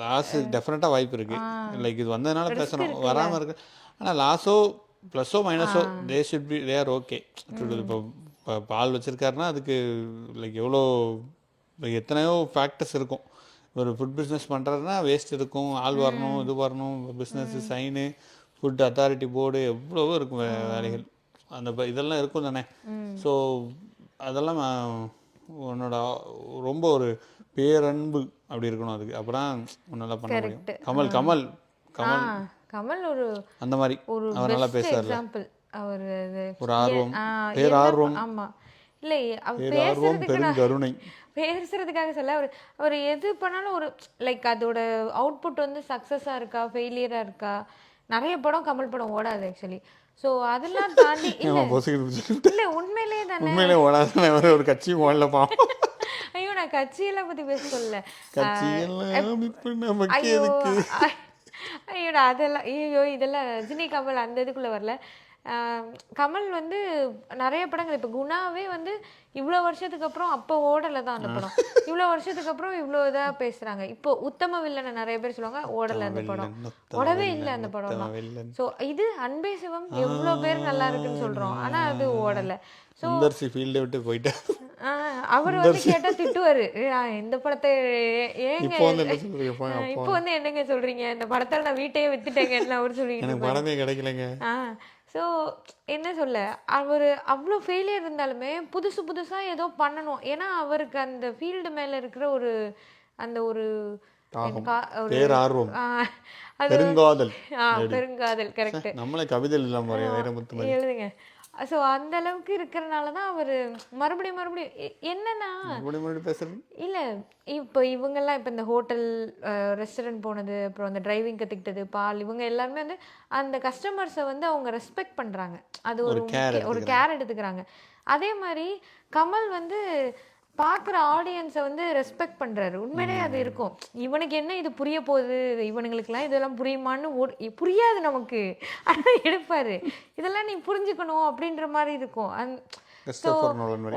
லாஸ் டெஃபினட்டாக வாய்ப்பு இருக்குது. லைக் இது வந்ததுனால பேசணும், வராமல் இருக்கு. ஆனால் லாஸோ ப்ளஸ்ஸோ மைனஸோ they should be there okay. இப்போ பால் வச்சுருக்காருன்னா அதுக்கு லைக் எவ்வளோ எத்தனையோ ஃபேக்டர்ஸ் இருக்கும். ஒரு ஃபுட் பிஸ்னஸ் பண்ணுறதுனா வேஸ்ட் இருக்கும், ஆள் வரணும், இது வரணும், business sign, food authority board, எவ்வளவோ இருக்கும் வேலைகள். அந்த இதெல்லாம் இருக்கும் தானே. ஸோ அதெல்லாம் உன்னோட ரொம்ப ஒரு பேரன்பு அப்படி இருக்கணும் அதுக்கு, அப்புறம் நல்லா பண்ண முடியும். கமல் கமல் கமல் கமல் ஒரு அந்த மாதிரி அவர் நல்லா பேசுறாரு. அவர் ஒரு ஆர்வம், பேரார்வம். ஆமாம், இல்லை பெருங்கருணை பேசுறதுக்காக சொல்ல, அவர் எது பண்ணாலும் ஒரு லைக் அதோட அவுட்புட் வந்து சக்ஸஸாக இருக்கா ஃபெயிலியராக இருக்கா. நிறைய படம் கமல் படம் ஓடாது ஆக்சுவலி. ஸோ அதெல்லாம் தாண்டி இல்லை உண்மையிலேயே தானே, உண்மையிலே ஓடாது. ஒரு கட்சி ஓடல பாப்போம். ஐயோ நான் கட்சியெல்லாம் பற்றி பேச சொல்லல. ஐயோடா அதெல்லாம் ஐயோ இதெல்லாம் ரஜினி கமல் அந்த இதுக்குள்ளே வரல. கமல் வந்து நிறைய படங்கள், இப்போ குணாவே வந்து இவ்வளோ வருஷத்துக்கு அப்புறம், அப்போ ஓடலை தான் அந்த படம், இவ்வளோ வருஷத்துக்கு அப்புறம் இவ்வளோ இதாக பேசுகிறாங்க. இப்போ உத்தம வில்லனை நிறைய பேர் சொல்லுவாங்க, ஓடலை அந்த படம், ஓடவே இல்லை அந்த படம்லாம். ஸோ இது அன்பே சிவம் எவ்வளோ பேர் நல்லா இருக்குன்னு சொல்கிறோம், ஆனால் அது ஓடலை. ஸோ விட்டு போயிட்டேன். அவர் வந்து கேட்டால் திட்டுவார், இந்த படத்தை ஏங்க இப்போ வந்து என்னங்க சொல்கிறீங்க, இந்த படத்தால் நான் வீட்டையே வித்துட்டேங்கன்னு அவர் சொல்லிட்டு படமே கிடைக்கலங்க. ஸோ என்ன சொல்ல, அவர் அவ்வளோ ஃபெயிலியர் இருந்தாலுமே புதுசு புதுசாக ஏதோ பண்ணணும். ஏன்னா அவருக்கு அந்த ஃபீல்டு மேலே இருக்கிற ஒரு அந்த ஒரு பெருங்காதல் கரெக்ட். நம்மளே கவிதை எழுதுங்க. ஸோ அந்த அளவுக்கு இருக்கிறனால தான் அவர் மறுபடியும் என்னன்னா இல்லை, இப்போ இவங்கெல்லாம் இப்போ இந்த ஹோட்டல் ரெஸ்டாரண்ட் போனது, அப்புறம் அந்த டிரைவிங் கற்றுக்கிட்டது, பால், இவங்க எல்லாருமே வந்து அந்த கஸ்டமர்ஸை வந்து அவங்க ரெஸ்பெக்ட் பண்ணுறாங்க, அது ஒரு கேர் எடுத்துக்கிறாங்க. அதே மாதிரி கமல் வந்து பார்க்குற ஆடியன்ஸை வந்து ரெஸ்பெக்ட் பண்ணுறாரு. உண்மையிலே அது இருக்கும். இவனுக்கு என்ன இது புரிய போகுது, இவனுங்களுக்கெல்லாம் இதெல்லாம் புரியுமான்னு புரியாது நமக்கு, ஆனால் எடுப்பார். இதெல்லாம் நீ புரிஞ்சுக்கணும் அப்படின்ற மாதிரி இருக்கும். ஸோ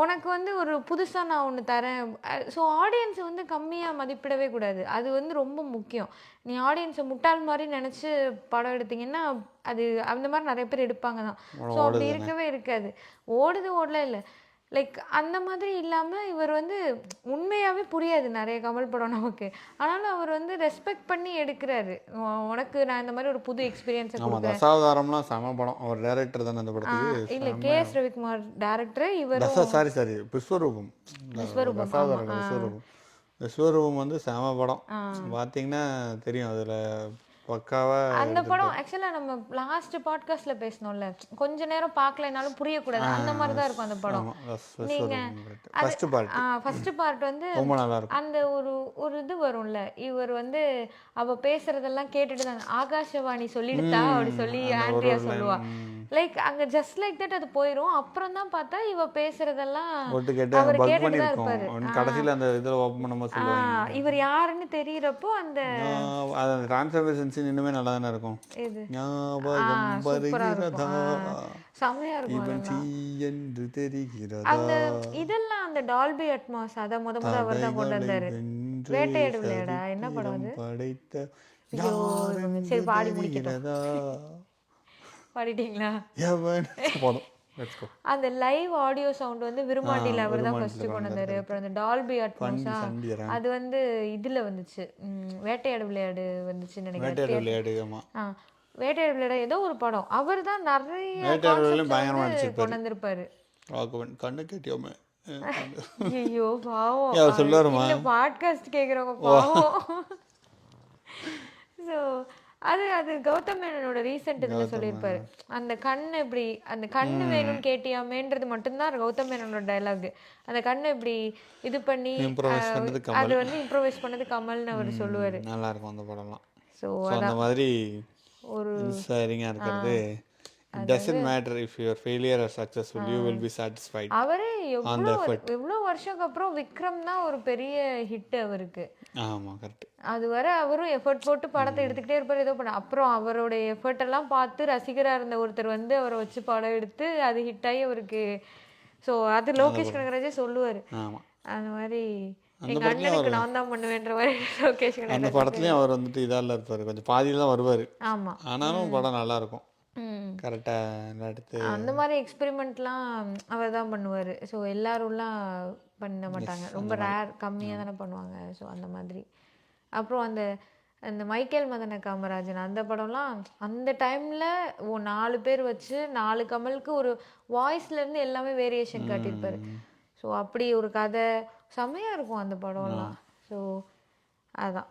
உனக்கு வந்து ஒரு புதுசாக நான் ஒன்று தரேன். ஸோ ஆடியன்ஸை வந்து கம்மியாக மதிப்பிடவே கூடாது, அது வந்து ரொம்ப முக்கியம். நீ ஆடியன்ஸை முட்டாள் மாதிரி நினச்சி படம் எடுத்தீங்கன்னா அது அந்த மாதிரி நிறைய பேர் எடுப்பாங்க தான். ஸோ அப்படி இருக்கவே இருக்காது. ஓடல இல்லை லைக் அந்த மாதிரி இல்லாமல் இவர் வந்து உண்மையாகவே புரியாது நிறைய கமல் படம் நமக்கு, ஆனாலும் அவர் வந்து ரெஸ்பெக்ட் பண்ணி எடுக்கிறாரு. உனக்கு நான் இந்த மாதிரி ஒரு புது எக்ஸ்பீரியன்ஸை கொடுக்குறேன். தசாவதாரம்லாம் செம படம், அவர் டைரக்டர் தானே அந்த படத்துக்கு. இல்லை கேஎஸ் ரவிக்குமார் டைரக்டர், இவர் சாரி விஸ்வரூபம். விஸ்வரூபம் வந்து செம படம், பார்த்தீங்கன்னா தெரியும். அதில் பக்காவா அந்த படம் ஆக்சுவலாக நம்ம லாஸ்ட் பாட்காஸ்ட்ல பேசணும்ல, கொஞ்ச நேரம் பார்க்கலைனாலும் புரியக்கூடாது, அந்த மாதிரி தான் இருக்கும் அந்த படம். நீங்க ஃபர்ஸ்ட் பார்ட் வந்து அந்த ஒரு இது வரும்ல, இவர் வந்து அவ பேசுறதெல்லாம் கேட்டுட்டு தான் ஆகாஷவாணி சொல்லிடுதா அப்படி சொல்லி ஆண்ட்ரியா சொல்லுவா. லைக் அங்க ஜஸ்ட் லைக் தட் அது போயிடும். அப்புறம் தான் பார்த்தா இவ பேசுறதெல்லாம் அவர் கேட்டுட்டு தான் இருப்பாரு. கடைசில அந்த இதுல ஓபன் பண்ணும்போது சொல்லுவாங்க இவர் யாருன்னு தெரியறப்போ அந்த டிரான்ஸ்ஃபர்மேஷன் சீன் இன்னுமே நல்லா தான இருக்கும். இது ஞாபகம் வருகிறதா, செமையா இருக்கும். என்று தெரிகிறதா அந்த இதெல்லாம் அந்த டால்பி அட்மாஸ் அத முத அவர் தான் கொண்டு வந்தாரு. வேட்டையாடு விளையாடா என்ன படம் அது படைத்த சரி பாடி முடிக்கிறதா பாடிட்டீங்களா? அந்த லைவ் ஆடியோ சவுண்ட் வந்து விரும்மாண்டியில் அவர் தான் ஃபர்ஸ்ட் கொண்டு வந்தாரு. அப்புறம் அந்த டால்பி அட்மாஸா அது வந்து இதுல வந்துச்சு, வேட்டையாடு விளையாடு வந்துச்சு நினைக்கிறேன். வேட்டையாடு விளையாட ஏதோ ஒரு படம் அவர் தான் நிறைய கொண்டு வந்திருப்பாரு. ஐயோ பாவம், பாட்காஸ்ட் கேட்குறவங்க பாவம். ஸோ அது அது கௌதம் மேனனோட ரீசெண்ட் இதில் சொல்லியிருப்பாரு. அந்த கண்ணு இப்படி அந்த கண்ணு வேணும்னு கேட்டியாமேன்றது மட்டும்தான் கௌதம் மேனனோட டைலாக். அந்த கண்ணை இப்படி இது பண்ணி இம்ப்ரோவைஸ் பண்ணது அது கமல். வந்து இம்ப்ரோவைஸ் பண்ணது கமல்னு அவர் சொல்லுவார். நல்லா இருக்கும் அந்த படம்லாம். ஸோ ஸோ அந்த மாதிரி ஒரு இன்ஸ்பைரிங்காக இருக்கிறது. It doesn't matter if you are failure or successful, you will be satisfied. அவரே எவ்வளோ வருஷத்துக்கு அப்புறம் விக்ரம் தான் ஒரு பெரிய ஹிட் அவருக்கு. ஆமாம், கரெக்ட். அது வரை அவரும் எஃபர்ட் போட்டு படத்தை எடுத்துக்கிட்டே இருப்பார், ஏதோ பண்ண. அப்புறம் அவரோட எஃபர்ட் எல்லாம் பார்த்து ரசிகராக இருந்த ஒருத்தர் வந்து அவரை வச்சு படம் எடுத்து அது ஹிட் ஆகி அவருக்கு. ஸோ அது லோகேஷ் கனகராஜே சொல்லுவார். ஆமாம், அந்த மாதிரி எங்கள் அண்ணனுக்கு நான் தான் பண்ணுவேன்ற மாதிரி லோகேஷ் கனகராஜ். அந்த படத்துலையும் அவர் வந்துட்டு இதால இருப்பார், கொஞ்சம் பாதியில் தான் வருவார். ஆமாம், ஆனாலும் படம் நல்லா இருக்கும். கரெக்டாக எடுத்து அந்த மாதிரி எக்ஸ்பெரிமெண்ட்லாம் அவர் தான் பண்ணுவார். ஸோ எல்லாரும்லாம் பண்ண மாட்டாங்க, ரொம்ப ரேர், கம்மியாக தானே பண்ணுவாங்க. ஸோ அந்த மாதிரி. அப்புறம் அந்த அந்த மைக்கேல் மதன காமராஜன் அந்த படம்லாம் அந்த டைமில் 4 பேர் வச்சு 4 கமலுக்கு ஒரு வாய்ஸ்லேருந்து எல்லாமே வேரியேஷன் காட்டியிருப்பார். ஸோ அப்படி ஒரு கதை செம்மையாக இருக்கும் அந்த படம்லாம். ஸோ அதுதான்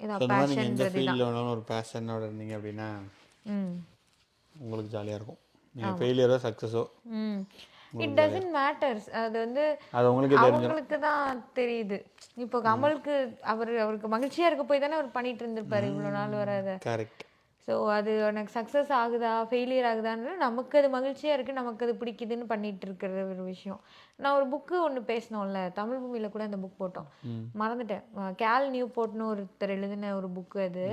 இதான் பேஷன்றது தான். ஒரு பேஷனோட இருந்தீங்க அப்படின்னா ம் உங்களுக்கு ஜாலியாக இருக்கும். நீங்கள் ஃபெயிலியரோ சக்ஸஸோ இட் டசன்ட் மேட்டர்ஸ். அது வந்து அது அவங்களுக்கு தான் தெரியுது. இப்போ கமலுக்கு அவருக்கு மகிழ்ச்சியாக இருக்க போய் தானே அவர் பண்ணிட்டு இருந்திருப்பாரு இவ்வளோ நாள் வராத. கரெக்ட். ஸோ அது எனக்கு சக்ஸஸ் ஆகுதா ஃபெயிலியர் ஆகுதான்னு நமக்கு அது மகிழ்ச்சியாக இருக்குது, நமக்கு அது பிடிக்குதுன்னு பண்ணிட்டு இருக்கிற ஒரு விஷயம். நான் ஒரு புக்கு ஒன்று பேசினோம்ல, தமிழ் பூமியில் கூட அந்த புக் போட்டோம், மறந்துட்டேன். கேல் நியூ போட்னு ஒருத்தர் எழுதின ஒரு புக்கு அது.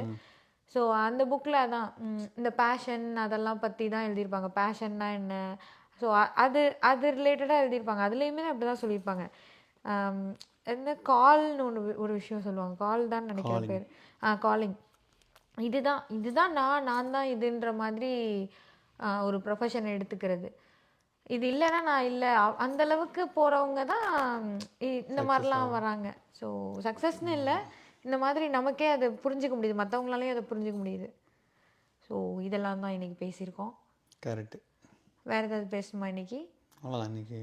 ஸோ அந்த புக்கில் அதான் இந்த பேஷன் அதெல்லாம் பற்றி தான் எழுதியிருப்பாங்க. பேஷன்னா என்ன, ஸோ அது அது ரிலேட்டடாக எழுதியிருப்பாங்க. அதுலேயுமே அப்படி தான் சொல்லியிருப்பாங்க. என்ன கால்னு ஒரு விஷயம் சொல்லுவாங்க, கால் தான் நினைக்கிற பேர், காலிங். இதுதான் நான் தான் இதுன்ற மாதிரி ஒரு ப்ரொஃபஷன் எடுத்துக்கிறது. இது இல்லைன்னா நான் இல்லை, அந்தளவுக்கு போகிறவங்க தான் இந்த மாதிரிலாம் வராங்க. ஸோ சக்ஸஸ்ன்னு இல்லை, இந்த மாதிரி நமக்கே அதை புரிஞ்சிக்க முடியுது, மற்றவங்களாலையும் அதை புரிஞ்சிக்க முடியுது. ஸோ இதெல்லாம் தான் இன்றைக்கி பேசியிருக்கோம். கரெக்டு. வேறு ஏதாவது பேசணுமா இன்னைக்கு? அவ்வளோதான். இன்னைக்கு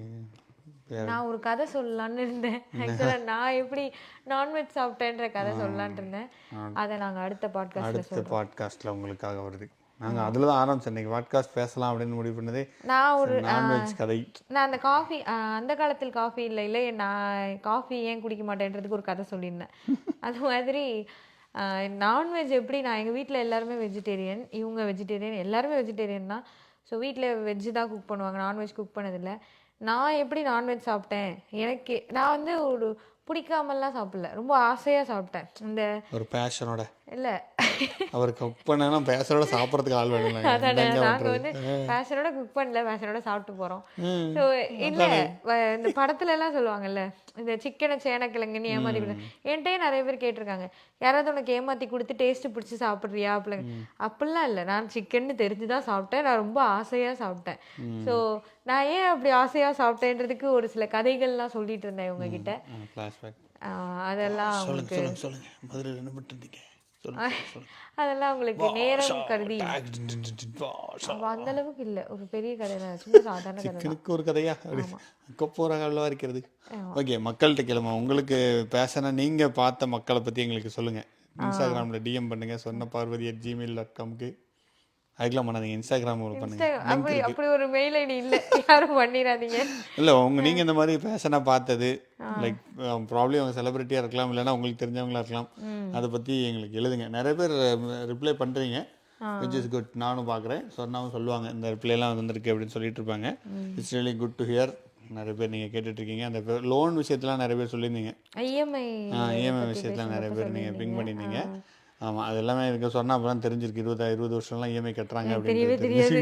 நான் ஒரு கதை சொல்லலான்னு இருந்தேன். ஆக்சுவலாக நான் எப்படி நான்வெஜ் சாப்பிட்டேன்ற கதை சொல்லலான் இருந்தேன். அதை நாங்கள் அடுத்த பாட்காஸ்ட்டில் உங்களுக்காக வருது. நாங்கள் அதில் தான் ஆரம்பிச்சோம் இன்றைக்கி பாட்காஸ்ட் பேசலாம் அப்படின்னு முடிவு பண்ணதே. நான் ஒரு நான்வெஜ் கதை. நான் அந்த காஃபி, அந்த காலத்தில் காஃபி இல்லை நான் காஃபி ஏன் குடிக்க மாட்டேன்றதுக்கு ஒரு கதை சொல்லியிருந்தேன். அது மாதிரி நான்வெஜ் எப்படி, நான் எங்கள் வீட்டில் எல்லாருமே வெஜிடேரியன், இவங்க வெஜிடேரியன், எல்லாருமே வெஜிடேரியன் தான். ஸோ வீட்டில் வெஜ்ஜு தான் குக் பண்ணுவாங்க, நான்வெஜ் குக் பண்ணதில்லை. நான் எப்படி நான்வெஜ் சாப்பிட்டேன், எனக்கு நான் வந்து ஒரு பிடிக்காமலாம் சாப்பிடல, ரொம்ப ஆசையாக சாப்பிட்டேன். இந்த ஒரு பேஷனோட இல்லை, அவர் குக் பண்ணா பேஷனோட சாப்பிட்றதுக்கு ஆள் வேணும். நாங்கள் வந்து பேஷனோட குக் பண்ணல, பேஷனோட சாப்பிட்டு போகிறோம். ஸோ இல்லை, இந்த படத்துலலாம் சொல்லுவாங்கல்ல, இந்த சிக்கனை சேனக்கிழங்குன்னு ஏமாற்றி கொடுத்தேன். என்கிட்டயே நிறைய பேர் கேட்டிருக்காங்க, யாராவது உனக்கு ஏமாற்றி கொடுத்து டேஸ்ட்டு பிடிச்சி சாப்பிட்றியா அப்படிங்க. அப்படிலாம் இல்லை, நான் சிக்கன்னு தெரிஞ்சு தான் சாப்பிட்டேன், நான் ரொம்ப ஆசையாக சாப்பிட்டேன். ஸோ நான் ஏன் அப்படி ஆசையாக சாப்பிட்டேன்றதுக்கு ஒரு சில கதைகள்லாம் சொல்லிட்டு இருந்தேன் உங்ககிட்ட. அதெல்லாம் அதெல்லாம் உங்களுக்கு நேரம் கருதி அந்த அளவுக்கு இல்லை, ஒரு பெரிய கதை தான், சும்மா சாதாரண கதை. ஒரு கதையா போறாங்க இருக்கிறது. ஓகே, மக்கள்கிட்ட கிளம்ப உங்களுக்கு பேசனா நீங்கள் பார்த்த மக்களை பற்றி எங்களுக்கு சொல்லுங்கள். இன்ஸ்டாகிராமில் டிஎம் பண்ணுங்கள், sonnaparvathi@gmail.com. அதுக்கெல்லாம் பண்ணாதீங்க, இன்ஸ்டாகிராம் பண்ணுங்க. அப்படி ஒரு மெயில் ஐடி இல்லை, யாரும் பண்ணிடாதீங்க. இல்லை, நீங்கள் இந்த மாதிரி பேஷனாக பார்த்தது, லைக் ப்ராப்ளம் அவங்க செலிபிரிட்டியாக இருக்கலாம், இல்லைன்னா உங்களுக்கு தெரிஞ்சவங்களா இருக்கலாம், அதை பற்றி எங்களுக்கு எழுதுங்க. நிறைய பேர் ரிப்ளை பண்ணுறீங்க, விச் இஸ் குட். நானும் பார்க்குறேன், சொன்னாலும் சொல்லுவாங்க இந்த ரிப்ளைலாம் வந்திருக்கு அப்படின்னு சொல்லிட்டு இருப்பாங்க. It's really good to hear. நிறைய பேர் நீங்கள் கேட்டுட்ருக்கீங்க. அந்த லோன் விஷயத்தெலாம் நிறைய பேர் சொல்லியிருந்தீங்க, இஎம்ஐ விஷயத்தில் நிறைய பேர் நீங்கள் பிங் பண்ணியிருந்தீங்க. ஆமாம், அது எல்லாமே எனக்கு சொன்னால் அப்புறம் தெரிஞ்சிருக்கு, 20 வருஷம்லாம் இஎம்ஐ கட்டுறாங்க அப்படின்னு. தெரியாது,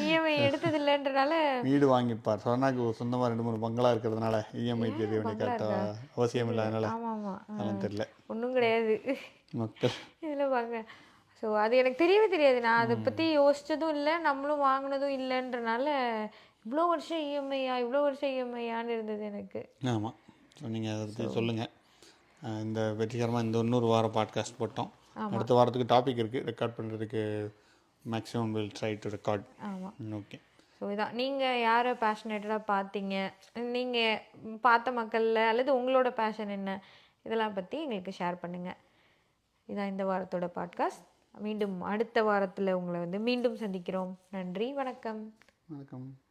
இஎம்ஐ எடுத்தது இல்லைன்றனால. வீடு வாங்கிப்பார், சொன்னாக்கு சொந்தமாக 2-3 பங்களா இருக்கிறதுனால இஎம்ஐ தெரியும், கட்ட அவசியம் இல்லை. அதனால அதெல்லாம் தெரியல, ஒன்றும் கிடையாது மக்கள் இதில் வாங்க. ஸோ அது எனக்கு தெரியவே தெரியாது, நான் அதை பற்றி யோசித்ததும் இல்லை, நம்மளும் வாங்கினதும் இல்லைன்றனால இவ்வளோ வருஷம் இஎம்ஐயான்னு இருந்தது எனக்கு. ஆமாம், ஸோ நீங்கள் அதை பற்றி சொல்லுங்கள். இந்த வெற்றிகரமாக இந்த இன்னொரு வாரம் பாட்காஸ்ட் போட்டோம். அடுத்த வாரத்துக்கு டாபிக் இருக்குது, ரெக்கார்ட் பண்ணுறதுக்கு maximum will try to record. ஆமாம், ஓகே. ஸோ இதான், நீங்கள் யாரை பேஷனேட்டடாக பார்த்தீங்க, நீங்கள் பார்த்த மக்களில் அல்லது உங்களோட பேஷன் என்ன, இதெல்லாம் பற்றி எங்களுக்கு ஷேர் பண்ணுங்கள். இதான் இந்த வாரத்தோட பாட்காஸ்ட். மீண்டும் அடுத்த வாரத்தில் உங்களை வந்து மீண்டும் சந்திக்கிறோம். நன்றி, வணக்கம். வணக்கம்.